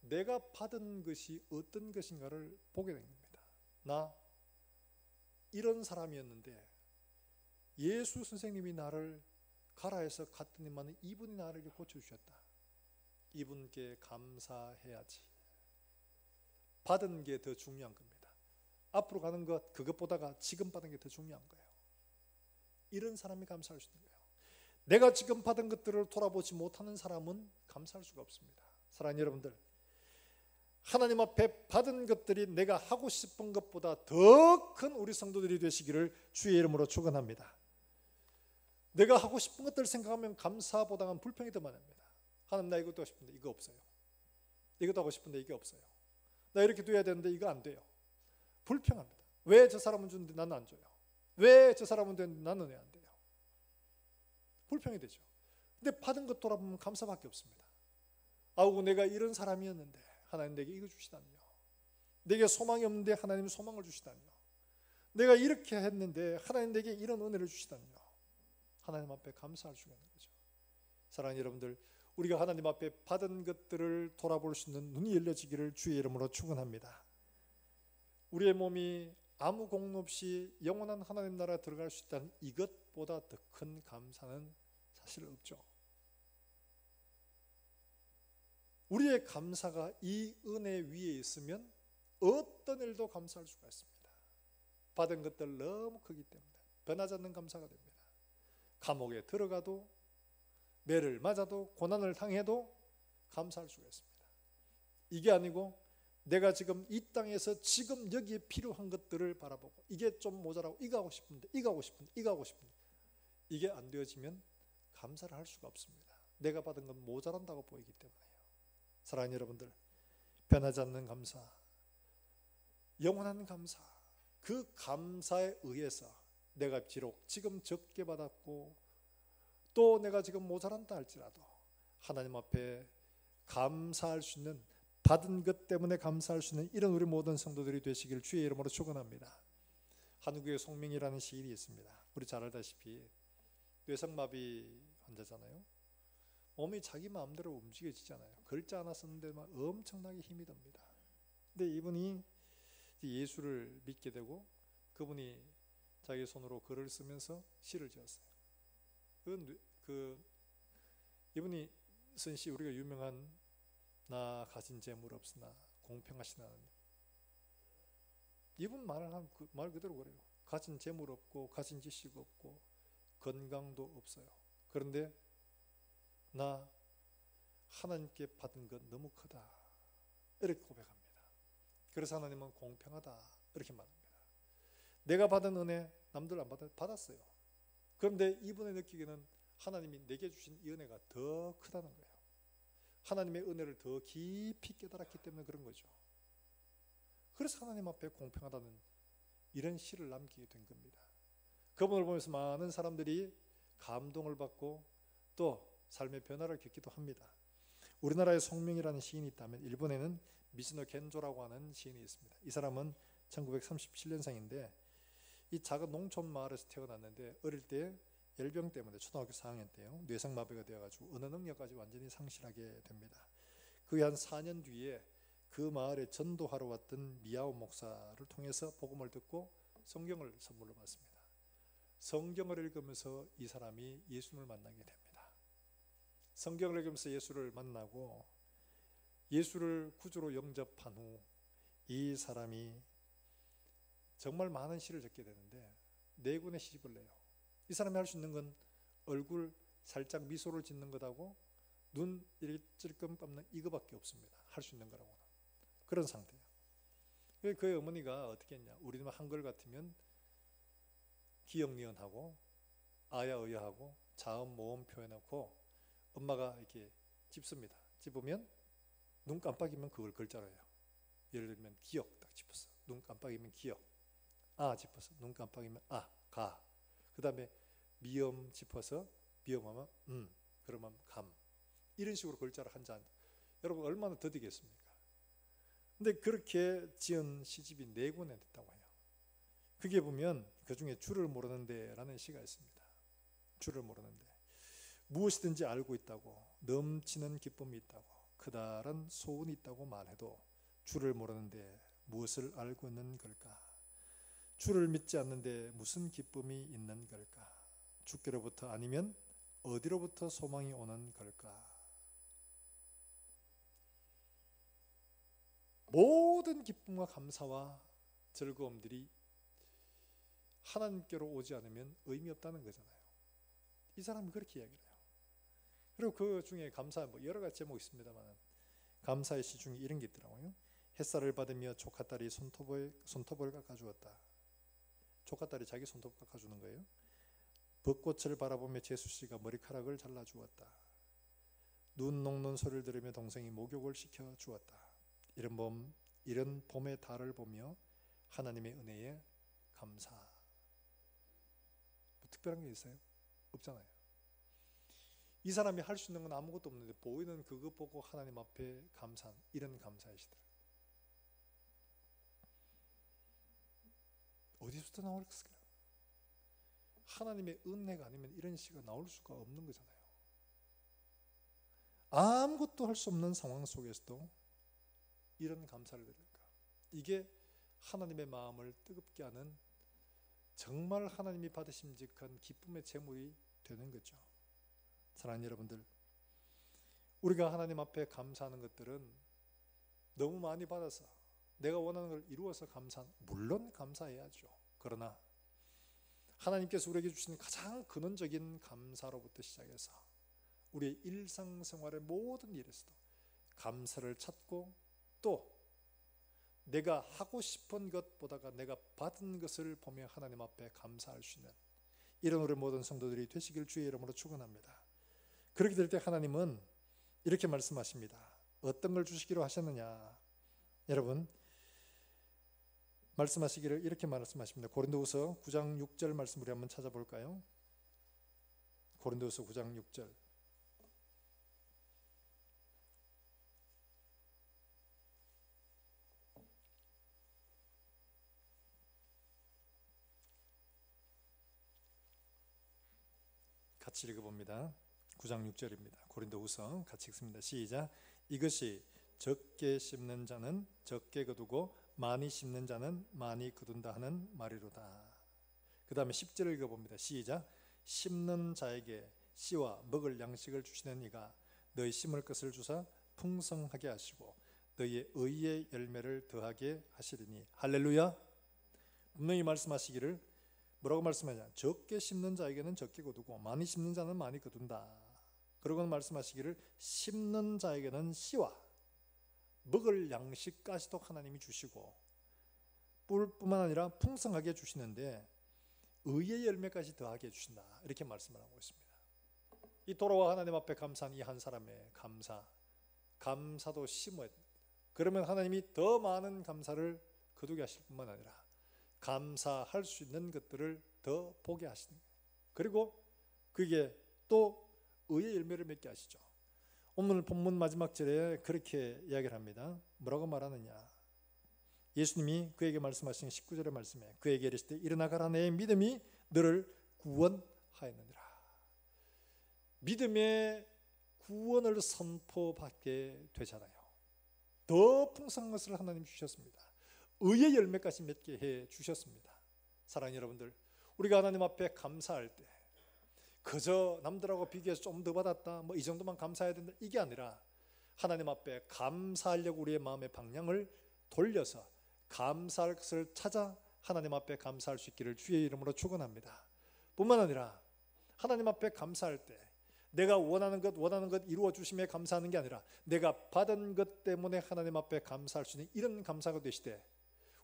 내가 받은 것이 어떤 것인가를 보게 된 겁니다. 나 이런 사람이었는데 예수 선생님이 나를 가라 해서 갔더니만 이분이 나를 고쳐주셨다. 이분께 감사해야지. 받은 게 더 중요한 겁니다. 앞으로 가는 것 그것보다가 지금 받은 게 더 중요한 거예요. 이런 사람이 감사할 수 있는 거예요. 내가 지금 받은 것들을 돌아보지 못하는 사람은 감사할 수가 없습니다. 사랑하는 여러분들, 하나님 앞에 받은 것들이 내가 하고 싶은 것보다 더 큰 우리 성도들이 되시기를 주의 이름으로 축원합니다. 내가 하고 싶은 것들 생각하면 감사보다는 불평이 더 많습니다. 하나님 나 이것도 하고 싶은데 이거 없어요. 이것도 하고 싶은데 이게 없어요. 나 이렇게 돼야 되는데 이거 안 돼요. 불평합니다. 왜 저 사람은 주는데 나는 안 줘요? 왜 저 사람은 되는데 나는 왜 안 돼요? 불평이 되죠. 근데 받은 것 돌아보면 감사밖에 없습니다. 아우 내가 이런 사람이었는데 하나님 내게 이거 주시다니요. 내게 소망이 없는데 하나님 소망을 주시다니요. 내가 이렇게 했는데 하나님 내게 이런 은혜를 주시다니요. 하나님 앞에 감사할 수가 있는 거죠. 사랑하는 여러분들, 우리가 하나님 앞에 받은 것들을 돌아볼 수 있는 눈이 열려지기를 주의 이름으로 축원합니다. 우리의 몸이 아무 공로 없이 영원한 하나님 나라에 들어갈 수 있다는 이것보다 더 큰 감사는 사실 없죠. 우리의 감사가 이 은혜 위에 있으면 어떤 일도 감사할 수가 있습니다. 받은 것들 너무 크기 때문에 변하지 않는 감사가 됩니다. 감옥에 들어가도 매를 맞아도 고난을 당해도 감사할 수가 있습니다. 이게 아니고 내가 지금 이 땅에서 지금 여기에 필요한 것들을 바라보고 이게 좀 모자라고 이거 하고 싶은데 이거 하고 싶은데 이거 하고 싶은데 이게 안 되어지면 감사를 할 수가 없습니다. 내가 받은 건 모자란다고 보이기 때문에요. 사랑하는 여러분들, 변하지 않는 감사, 영원한 감사, 그 감사에 의해서 내가 비록 지금 적게 받았고 또 내가 지금 모자란다 할지라도 하나님 앞에 감사할 수 있는, 받은 것 때문에 감사할 수 있는 이런 우리 모든 성도들이 되시기를 주의 이름으로 축원합니다. 한국의 송명이라는 시인이 있습니다. 우리 잘 알다시피 뇌성마비 환자잖아요. 몸이 자기 마음대로 움직여지잖아요. 글자 하나 쓰는데만 엄청나게 힘이 듭니다. 근데 이분이 예수를 믿게 되고 그분이 자기 손으로 글을 쓰면서 시를 지었어요. 이분이 쓴 시, 우리가 유명한 나 가진 재물 없으나 공평하신 하나님. 이분 말 그대로 그래요. 가진 재물 없고 가진 지식 없고 건강도 없어요. 그런데 나 하나님께 받은 것 너무 크다 이렇게 고백합니다. 그래서 하나님은 공평하다 이렇게 말합니다. 내가 받은 은혜 남들 안 받았어요. 그런데 이분이 느끼기는 하나님이 내게 주신 이 은혜가 더 크다는 거예요. 하나님의 은혜를 더 깊이 깨달았기 때문에 그런 거죠. 그래서 하나님 앞에 공평하다는 이런 시를 남기게 된 겁니다. 그분을 보면서 많은 사람들이 감동을 받고 또 삶의 변화를 겪기도 합니다. 우리나라에 송명이라는 시인이 있다면 일본에는 미즈노 겐조라고 하는 시인이 있습니다. 이 사람은 1937년생인데 이 작은 농촌 마을에서 태어났는데 어릴 때 열병 때문에 초등학교 4학년 때요 뇌성마비가 되어가지고 언어 능력까지 완전히 상실하게 됩니다. 그게 한 4년 뒤에 그 마을에 전도하러 왔던 미야오 목사를 통해서 복음을 듣고 성경을 선물로 받습니다. 성경을 읽으면서 이 사람이 예수님을 만나게 됩니다. 성경을 읽으면서 예수를 만나고 예수를 구주로 영접한 후 이 사람이 정말 많은 시를 적게 되는데 4권의 시집을 내요. 이 사람이 할 수 있는 건 얼굴 살짝 미소를 짓는 것하고 눈 이렇게 찔끔 감는 이거밖에 없습니다. 할 수 있는 거라고는. 그런 상태예요. 그의 어머니가 어떻게 했냐, 우리는 한글 같으면 기역 니은하고 아야 의야하고 자음 모음 표현하고 엄마가 이렇게 짚습니다. 짚으면 눈 깜빡이면 그걸 글자로 해요. 예를 들면 기역 딱 짚었어. 눈 깜빡이면 기역. 아 짚어서 눈 깜빡이면 아, 가. 그 다음에 미음 짚어서 미음하면 그러면 감. 이런 식으로 글자를 한 잔. 여러분 얼마나 더디겠습니까? 근데 그렇게 지은 시집이 4권에 됐다고 해요. 그게 보면 그 중에 줄을 모르는데 라는 시가 있습니다. 줄을 모르는데 무엇이든지 알고 있다고, 넘치는 기쁨이 있다고, 크다란 소원이 있다고 말해도 줄을 모르는데 무엇을 알고 있는 걸까? 주를 믿지 않는데 무슨 기쁨이 있는 걸까? 주께로부터 아니면 어디로부터 소망이 오는 걸까? 모든 기쁨과 감사와 즐거움들이 하나님께로 오지 않으면 의미 없다는 거잖아요. 이 사람이 그렇게 이야기를 해요. 그리고 그 중에 감사 여러 가지 제목이 있습니다만 감사의 시 중에 이런 게 있더라고요. 햇살을 받으며 조카딸이 손톱을 깎아주었다. 조카딸이 자기 손톱 깎아주는 거예요. 벚꽃을 바라보며 재수씨가 머리카락을 잘라주었다. 눈 녹는 소리를 들으며 동생이 목욕을 시켜주었다. 이런 봄의 달을 보며 하나님의 은혜에 감사. 뭐 특별한 게 있어요? 없잖아요. 이 사람이 할 수 있는 건 아무것도 없는데 보이는 그것 보고 하나님 앞에 감사한 이런 감사이시더라고요. 어디서부터 나올까요? 하나님의 은혜가 아니면 이런 시가 나올 수가 없는 거잖아요. 아무것도 할 수 없는 상황 속에서도 이런 감사를 드릴까? 이게 하나님의 마음을 뜨겁게 하는 정말 하나님이 받으심직한 기쁨의 제물이 되는 거죠. 사랑하는 여러분들, 우리가 하나님 앞에 감사하는 것들은 너무 많이 받아서 내가 원하는 걸 이루어서 물론 감사해야죠. 그러나 하나님께서 우리에게 주신 가장 근원적인 감사로부터 시작해서 우리의 일상생활의 모든 일에서도 감사를 찾고 또 내가 하고 싶은 것보다가 내가 받은 것을 보며 하나님 앞에 감사할 수 있는 이런 우리 모든 성도들이 되시길 주의 이름으로 축원합니다. 그렇게 될 때 하나님은 이렇게 말씀하십니다. 어떤 걸 주시기로 하셨느냐? 여러분 말씀하시기를 이렇게 말씀하십니다. 고린도후서 9장 6절 말씀 우리 한번 찾아볼까요? 고린도후서 9장 6절. 같이 읽어봅니다. 9장 6절입니다. 고린도후서 같이 읽습니다. 시작. 이것이 적게 심는 자는 적게 거두고 많이 심는 자는 많이 거둔다 하는 말이로다. 그 다음에 10절을 읽어봅니다. 시작. 심는 자에게 씨와 먹을 양식을 주시는 이가 너희 심을 것을 주사 풍성하게 하시고 너희의 의의 열매를 더하게 하시리니. 할렐루야. 분명히 말씀하시기를 뭐라고 말씀하냐? 적게 심는 자에게는 적게 거두고 많이 심는 자는 많이 거둔다. 그러고는 말씀하시기를 심는 자에게는 씨와 먹을 양식까지도 하나님이 주시고 뿐만 아니라 풍성하게 주시는데 의의 열매까지 더하게 해주신다, 이렇게 말씀을 하고 있습니다. 이 돌아와 하나님 앞에 감사한 이 한 사람의 감사도 심어야 됩니다. 그러면 하나님이 더 많은 감사를 거두게 하실 뿐만 아니라 감사할 수 있는 것들을 더 보게 하시는 거예요. 그리고 그게 또 의의 열매를 맺게 하시죠. 오늘 본문 마지막 절에 그렇게 이야기를 합니다. 뭐라고 말하느냐? 예수님이 그에게 말씀하신 19절의 말씀에 그에게 이르시되 일어나 가라, 내 믿음이 너를 구원하였느니라. 믿음의 구원을 선포받게 되잖아요. 더 풍성한 것을 하나님 주셨습니다. 의의 열매까지 맺게 해 주셨습니다. 사랑하는 여러분들, 우리가 하나님 앞에 감사할 때 그저 남들하고 비교해서 좀 더 받았다, 이 정도만 감사해야 된다, 이게 아니라 하나님 앞에 감사하려고 우리의 마음의 방향을 돌려서 감사할 것을 찾아 하나님 앞에 감사할 수 있기를 주의 이름으로 축원합니다. 뿐만 아니라 하나님 앞에 감사할 때 내가 원하는 것 이루어 주심에 감사하는 게 아니라 내가 받은 것 때문에 하나님 앞에 감사할 수 있는 이런 감사가 되시되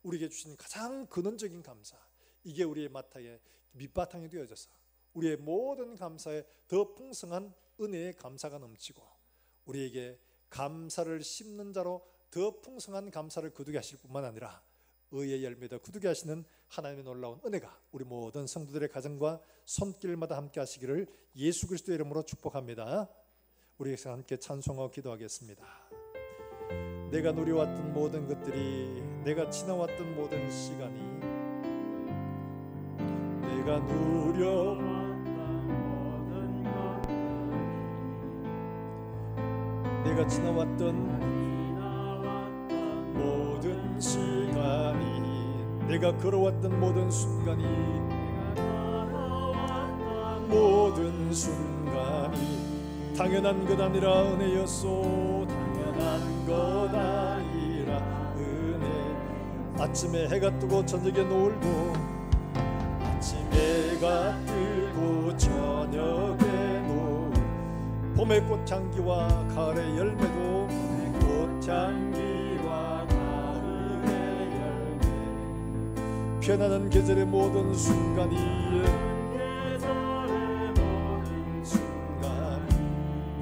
우리에게 주신 가장 근원적인 감사, 이게 우리의 마타의 밑바탕이 되어져서 우리의 모든 감사에 더 풍성한 은혜의 감사가 넘치고 우리에게 감사를 심는 자로 더 풍성한 감사를 거두게 하실 뿐만 아니라 의의 열매도 거두게 하시는 하나님의 놀라운 은혜가 우리 모든 성도들의 가정과 손길마다 함께 하시기를 예수 그리스도의 이름으로 축복합니다. 우리 함께 찬송하고 기도하겠습니다. 내가 누려왔던 모든 것들이, 내가 지나왔던 모든 시간이, 내가 내가 지나왔던 모든 시간이, 내가 걸어왔던 모든 순간이, 모든 순간이 당연한 것 아니라 은혜였소. 당연한 것 아니라 은혜. 아침에 해가 뜨고 저녁에 노을도, 아침에 해가 뜨고 저녁에 노을, 봄의 꽃향기와 가을의 열매도, 봄의 꽃향기와 가을의 열매, 변하는 계절의 모든 순간이,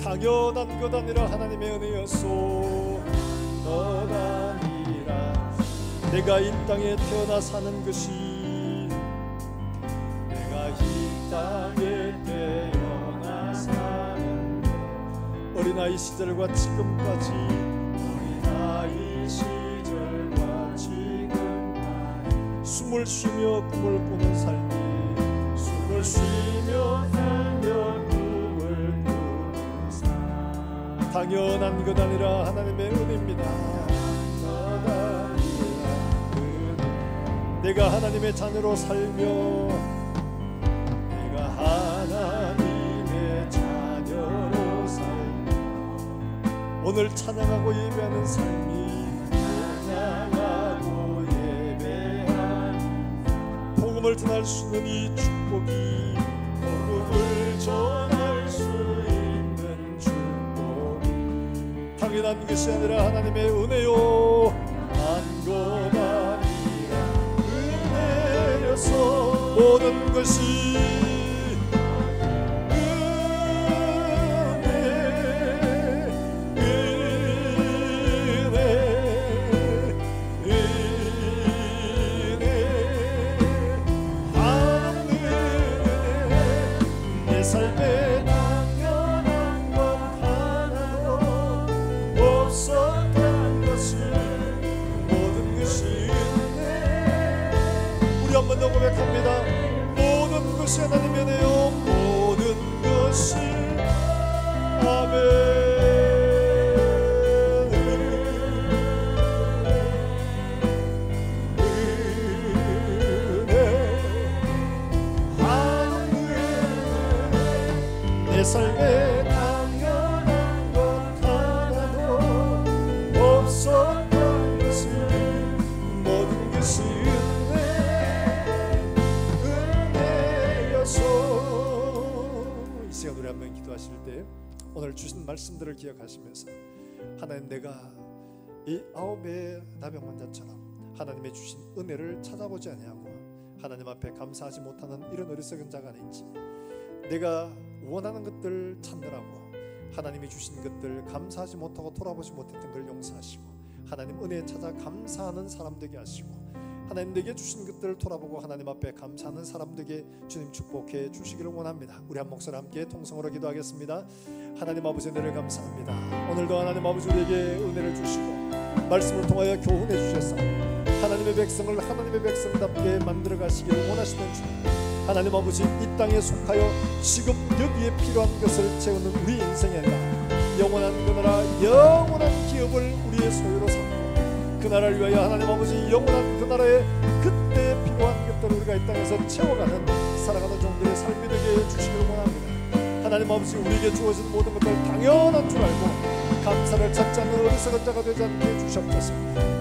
당연한 것 아니라 하나님의 은혜였소. 것 아니라 내가 이 땅에 태어나 사는 것이, 내가 이 땅에 태어나 사는 것, 어린아이 시절과 지금까지, 어린아이 시절과 지금까지 숨을 쉬며 꿈을 꾸는 삶이, 숨을 쉬며 살며 당연한 것 아니라 하나님의 은혜입니다. 내가 하나님의 자녀로 살며, 내가 하나님의 자녀로 살며 오늘 찬양하고 예배하는 삶이, 찬양하고 예배하는 복음을 전할 수 있는 이 축복이, 복음을 전할 수 있는 축복이 당연한 것이 아니라 하나님의 은혜요, 한 것 아니라 은혜여서 모든 것이 한번 더 고백합니다. 모든 것이 하나님의 은혜요, 모든 것이 아멘. 은혜 하나님 내 삶에 당연한 것 하나도 없었던 것을, 모든 것이 이 시간 우리 한번 기도하실 때 오늘 주신 말씀들을 기억하시면서, 하나님 내가 이 9의 나병 환자처럼 하나님의 주신 은혜를 찾아보지 아니하고 하나님 앞에 감사하지 못하는 이런 어리석은 자가 아닌지, 내가 원하는 것들 찾느라고 하나님이 주신 것들 감사하지 못하고 돌아보지 못했던 걸 용서하시고 하나님 은혜에 찾아 감사하는 사람 되게 하시고, 하나님 내게 주신 것들을 돌아보고 하나님 앞에 감사하는 사람 되게 주님 축복해 주시기를 원합니다. 우리 한 목소리 함께 통성으로 기도하겠습니다. 하나님 아버지, 은혜를 감사합니다. 오늘도 하나님 아버지 우리에게 은혜를 주시고 말씀을 통하여 교훈해 주셔서 하나님의 백성을 하나님의 백성답게 만들어 가시기를 원하시는 주, 하나님 아버지 이 땅에 속하여 지금 여기에 필요한 것을 채우는 우리 인생이 아니라 영원한 그 나라, 영원한 기업을 우리의 소유로 삼고 그 나라를 위하여 하나님 아버지 영원한 그 나라에 그때 필요한 것들을 우리가 이 땅에서 채워가는 살아가는 종들의 삶이 되게 해주시기를 원합니다. 하나님 아버지 우리에게 주어진 모든 것들 당연한 줄 알고 감사를 찾지 않는 어리석은 자가 되지 않게 해주시옵소서.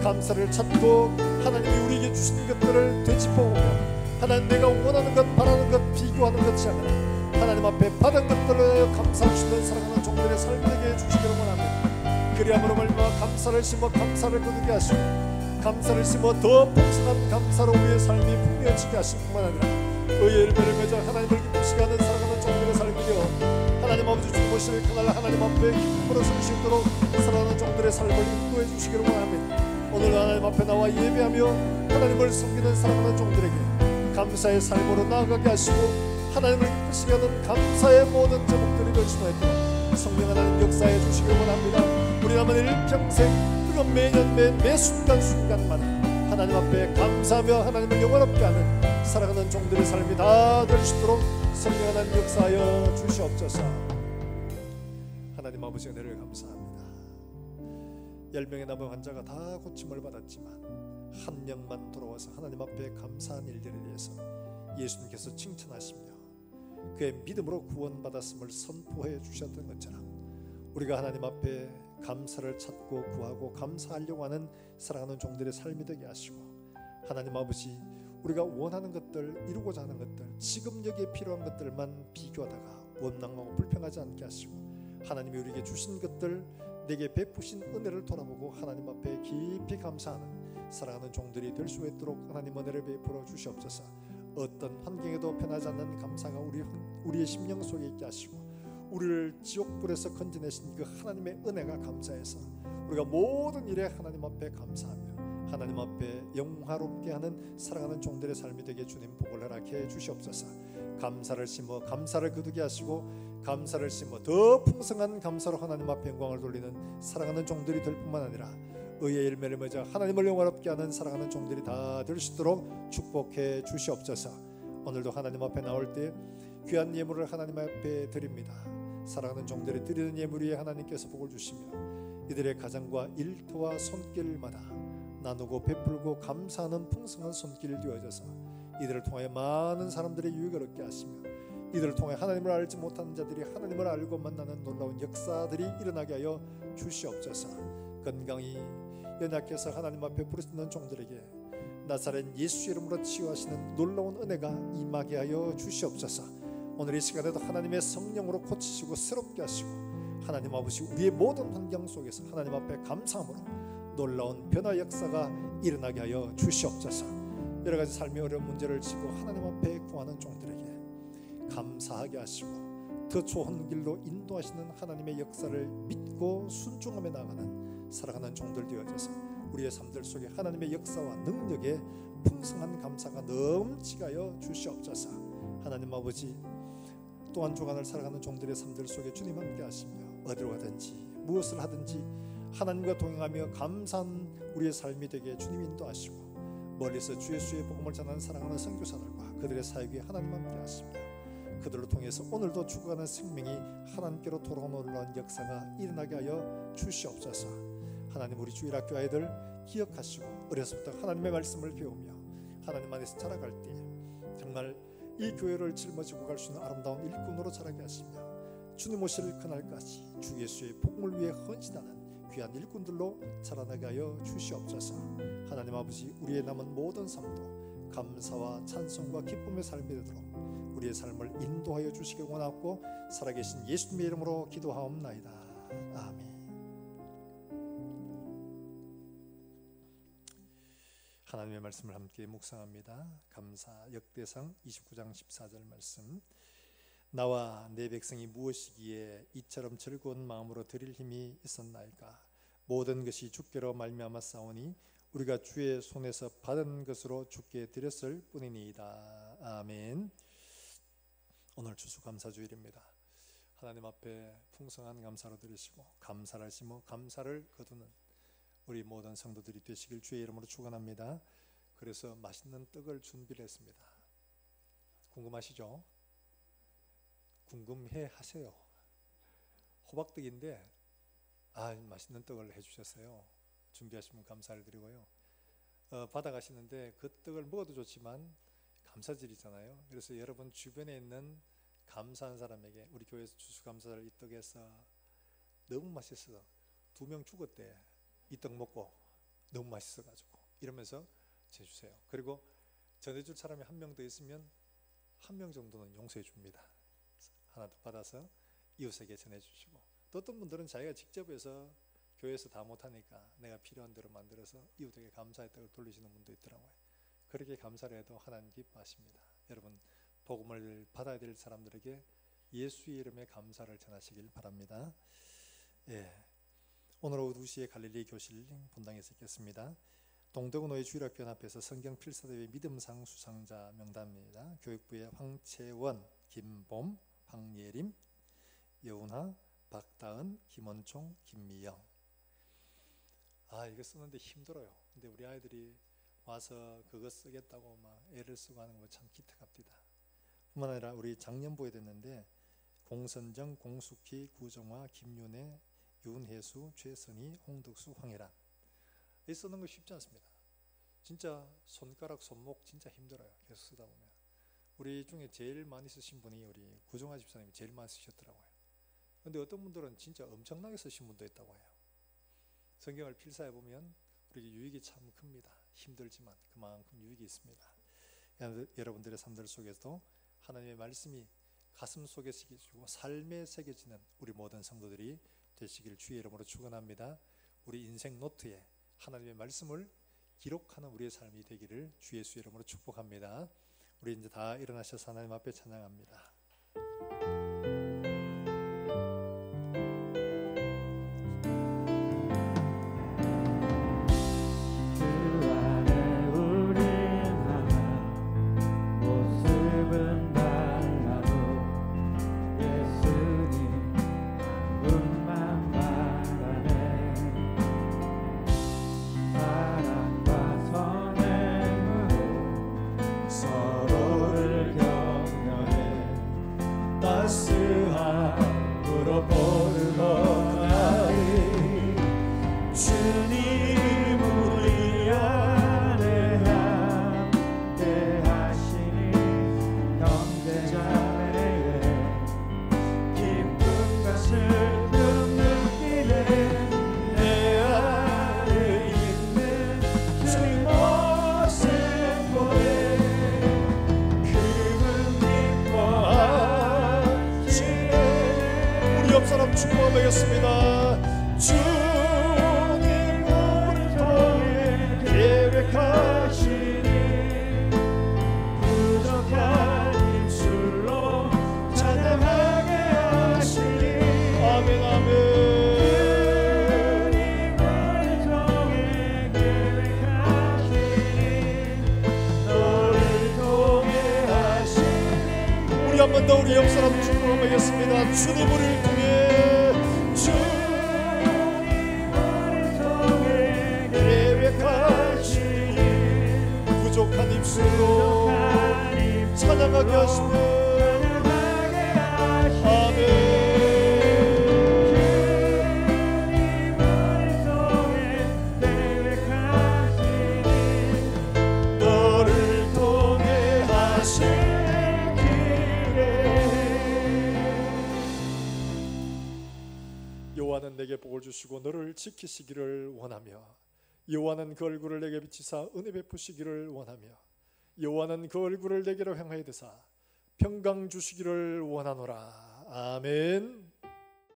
감사를 찾고 하나님이 우리에게 주신 것들을 되짚어보며 하나님 내가 원하는 것 바라는 것 비교하는 것이 아니라 하나님 앞에 받은 것들을 위하여 감사하시는 사랑하는 종들의 삶이 되게 해주시기를 원합니다. 그리함으로 말미암아 감사를 심어 감사를 거두게 하시고 감사를 심어 더 풍성한 감사로 우리의 삶이 풍요해지게 하실 뿐만 아니라 의의 열매를 맺어 하나님을 기쁘시게 하는 살아가는 종들의 삶이 되어 하나님 아버지 주님 오실 그날 하나님 앞에 기쁨으로 설 수 있도록 살아가는 종들의 삶을 인도해 주시기를 원합니다. 오늘 하나님 앞에 나와 예배하며 하나님을 섬기는 살아가는 종들에게 감사의 삶으로 나아가게 하시고 하나님을 기쁘시게 하는 감사의 모든 제목들이 될 수 있도록 성령 하나님 역사해 주시기를 원합니다. 우리 남은 일평생 그리고 매년 매 순간순간마다 하나님 앞에 감사하며 하나님을 영원롭게 하는 살아가는 종들의 삶이 다 될 수 있도록 성령 하나님 역사하여 주시옵소서. 하나님 아버지 은혜를 감사합니다. 10명의 남은 환자가 다 고침을 받았지만 한 명만 돌아와서 하나님 앞에 감사한 일들에 대해서 예수님께서 칭찬하시며 그의 믿음으로 구원받았음을 선포해 주셨던 것처럼 우리가 하나님 앞에 감사를 찾고 구하고 감사하려고 하는 사랑하는 종들의 삶이 되게 하시고 하나님 아버지 우리가 원하는 것들, 이루고자 하는 것들, 지금 여기에 필요한 것들만 비교하다가 원망하고 불평하지 않게 하시고 하나님이 우리에게 주신 것들, 내게 베푸신 은혜를 돌아보고 하나님 앞에 깊이 감사하는 사랑하는 종들이 될 수 있도록 하나님 은혜를 베풀어 주시옵소서. 어떤 환경에도 변하지 않는 감사가 우리의 심령 속에 있게 하시고 우리를 지옥불에서 건져내신 그 하나님의 은혜가 감사해서 우리가 모든 일에 하나님 앞에 감사하며 하나님 앞에 영화롭게 하는 사랑하는 종들의 삶이 되게 주님 복을 허락해 주시옵소서. 감사를 심어 감사를 거두게 하시고 감사를 심어 더 풍성한 감사로 하나님 앞에 영광을 돌리는 사랑하는 종들이 될 뿐만 아니라 의의 열매를 맺어 하나님을 영화롭게 하는 사랑하는 종들이 다 될 수 있도록 축복해 주시옵소서. 오늘도 하나님 앞에 나올 때 귀한 예물을 하나님 앞에 드립니다. 사랑하는 종들이 드리는 예물 위에 하나님께서 복을 주시며 이들의 가정과 일터와 손길마다 나누고 베풀고 감사하는 풍성한 손길이 되어져서 이들을 통해 많은 사람들의 유익을 얻게 하시며 이들을 통해 하나님을 알지 못하는 자들이 하나님을 알고 만나는 놀라운 역사들이 일어나게 하여 주시옵소서. 건강히 연약해서 하나님 앞에 부르짖는 종들에게 나사렛 예수 이름으로 치유하시는 놀라운 은혜가 임하게 하여 주시옵소서. 오늘 이 시간에도 하나님의 성령으로 고치시고 새롭게 하시고 하나님 아버지 우리의 모든 환경 속에서 하나님 앞에 감사함으로 놀라운 변화 역사가 일어나게 하여 주시옵소서. 여러 가지 삶의 어려운 문제를 지고 하나님 앞에 구하는 종들에게 감사하게 하시고 더 좋은 길로 인도하시는 하나님의 역사를 믿고 순종하며 나가는 살아가는 종들 되어져서 우리의 삶들 속에 하나님의 역사와 능력에 풍성한 감사가 넘치게 하여 주시옵소서. 하나님 아버지 또 한 주간을 살아가는 종들의 삶들 속에 주님 함께 하시며 어디로 가든지 무엇을 하든지 하나님과 동행하며 감사한 우리의 삶이 되게 주님 인도하시고 멀리서 주 예수의 복음을 전하는 사랑하는 선교사들과 그들의 사역에 하나님 함께 하시며 그들을 통해서 오늘도 죽어가는 생명이 하나님께로 돌아오는 놀라운 역사가 일어나게 하여 주시옵소서. 하나님 우리 주일학교 아이들 기억하시고 어려서부터 하나님의 말씀을 배우며 하나님 안에서 자라갈 때 정말 이 교회를 짊어지고 갈 수 있는 아름다운 일꾼으로 자라게 하시며 주님 오실 그날까지 주 예수의 복음을 위해 헌신하는 귀한 일꾼들로 자라나게 하여 주시옵소서. 하나님 아버지 우리의 남은 모든 삶도 감사와 찬송과 기쁨의 삶이 되도록 우리의 삶을 인도하여 주시기 원하고 살아계신 예수님의 이름으로 기도하옵나이다. 아멘. 하나님의 말씀을 함께 묵상합니다. 감사 역대상 29장 14절 말씀. 나와 내 백성이 무엇이기에 이처럼 즐거운 마음으로 드릴 힘이 있었나이까. 모든 것이 주께로 말미암아 싸우니 우리가 주의 손에서 받은 것으로 주께 드렸을 뿐이니이다. 아멘. 오늘 추수감사주일입니다. 하나님 앞에 풍성한 감사로 드리시고 감사를 심어 감사를 거두는 우리 모든 성도들이 되시길 주의 이름으로 축원합니다. 그래서 맛있는 떡을 준비를 했습니다. 궁금하시죠? 궁금해 하세요. 호박떡인데 맛있는 떡을 해주셨어요. 준비하시면 감사를 드리고요. 받아가시는데 그 떡을 먹어도 좋지만 감사절이잖아요. 그래서 여러분 주변에 있는 감사한 사람에게 우리 교회에서 추수감사절 이 떡에서 너무 맛있어서 2명 죽었대. 이 떡 먹고 너무 맛있어가지고 이러면서 제주세요. 그리고 전해줄 사람이 1명 더 있으면 1명 정도는 용서해 줍니다. 하나 더 받아서 이웃에게 전해주시고, 또 어떤 분들은 자기가 직접 해서 교회에서 다 못하니까 내가 필요한 대로 만들어서 이웃에게 감사의 떡을 돌리시는 분도 있더라고요. 그렇게 감사를 해도 하나님 기뻐하십니다. 여러분 복음을 받아야 될 사람들에게 예수의 이름에 감사를 전하시길 바랍니다. 오늘 오후 2시에 갈릴리 교실 본당에서 있겠습니다. 동대구노예 주일학교 앞에서 성경 필사대회 믿음상 수상자 명단입니다. 교육부의 황채원, 김봄, 황예림, 여운하, 박다은, 김원총, 김미영. 이거 쓰는데 힘들어요. 근데 우리 아이들이 와서 그거 쓰겠다고 막 애를 쓰고 하는 거 참 기특합니다. 뿐만 아니라 우리 작년부에 됐는데 공선정, 공숙희, 구정화, 김윤혜, 윤혜수, 최선희, 홍덕수, 황혜란. 이 쓰는 거 쉽지 않습니다. 진짜 손가락, 손목 진짜 힘들어요. 계속 쓰다 보면. 우리 중에 제일 많이 쓰신 분이 우리 구정화 집사님이 제일 많이 쓰셨더라고요. 근데 어떤 분들은 진짜 엄청나게 쓰신 분도 있다고 해요. 성경을 필사해 보면 우리 유익이 참 큽니다. 힘들지만 그만큼 유익이 있습니다. 여러분들의 삶들 속에서도 하나님의 말씀이 가슴 속에 새겨지고 삶에 새겨지는 우리 모든 성도들이 되시길 주의 이름으로 축원합니다. 우리 인생 노트에 하나님의 말씀을 기록하는 우리의 삶이 되기를 주 예수 이름으로 축복합니다. 우리 이제 다 일어나셔서 하나님 앞에 찬양합니다. 축복하겠습니다. 주님 우리 통해 계획하시니 부족한 입술로 찬양하게 하시니 아멘 아멘. 주님 우리 통해 계획하시니 너를 통해 하시니 우리 한 번 더 우리 옆사람 축복하겠습니다. 주님 우리를 통해 부족한 입술로 찬양하게 하시며 아멘. 너를 통해 하실 길에 여호와는 내게 복을 주시고 너를 지키시기를 원하며 여호와는 그 얼굴을 내게 비치사 은혜 베푸시기를 원하며 여호와는 그 얼굴을 내게로 향하여 드사 평강 주시기를 원하노라. 아멘.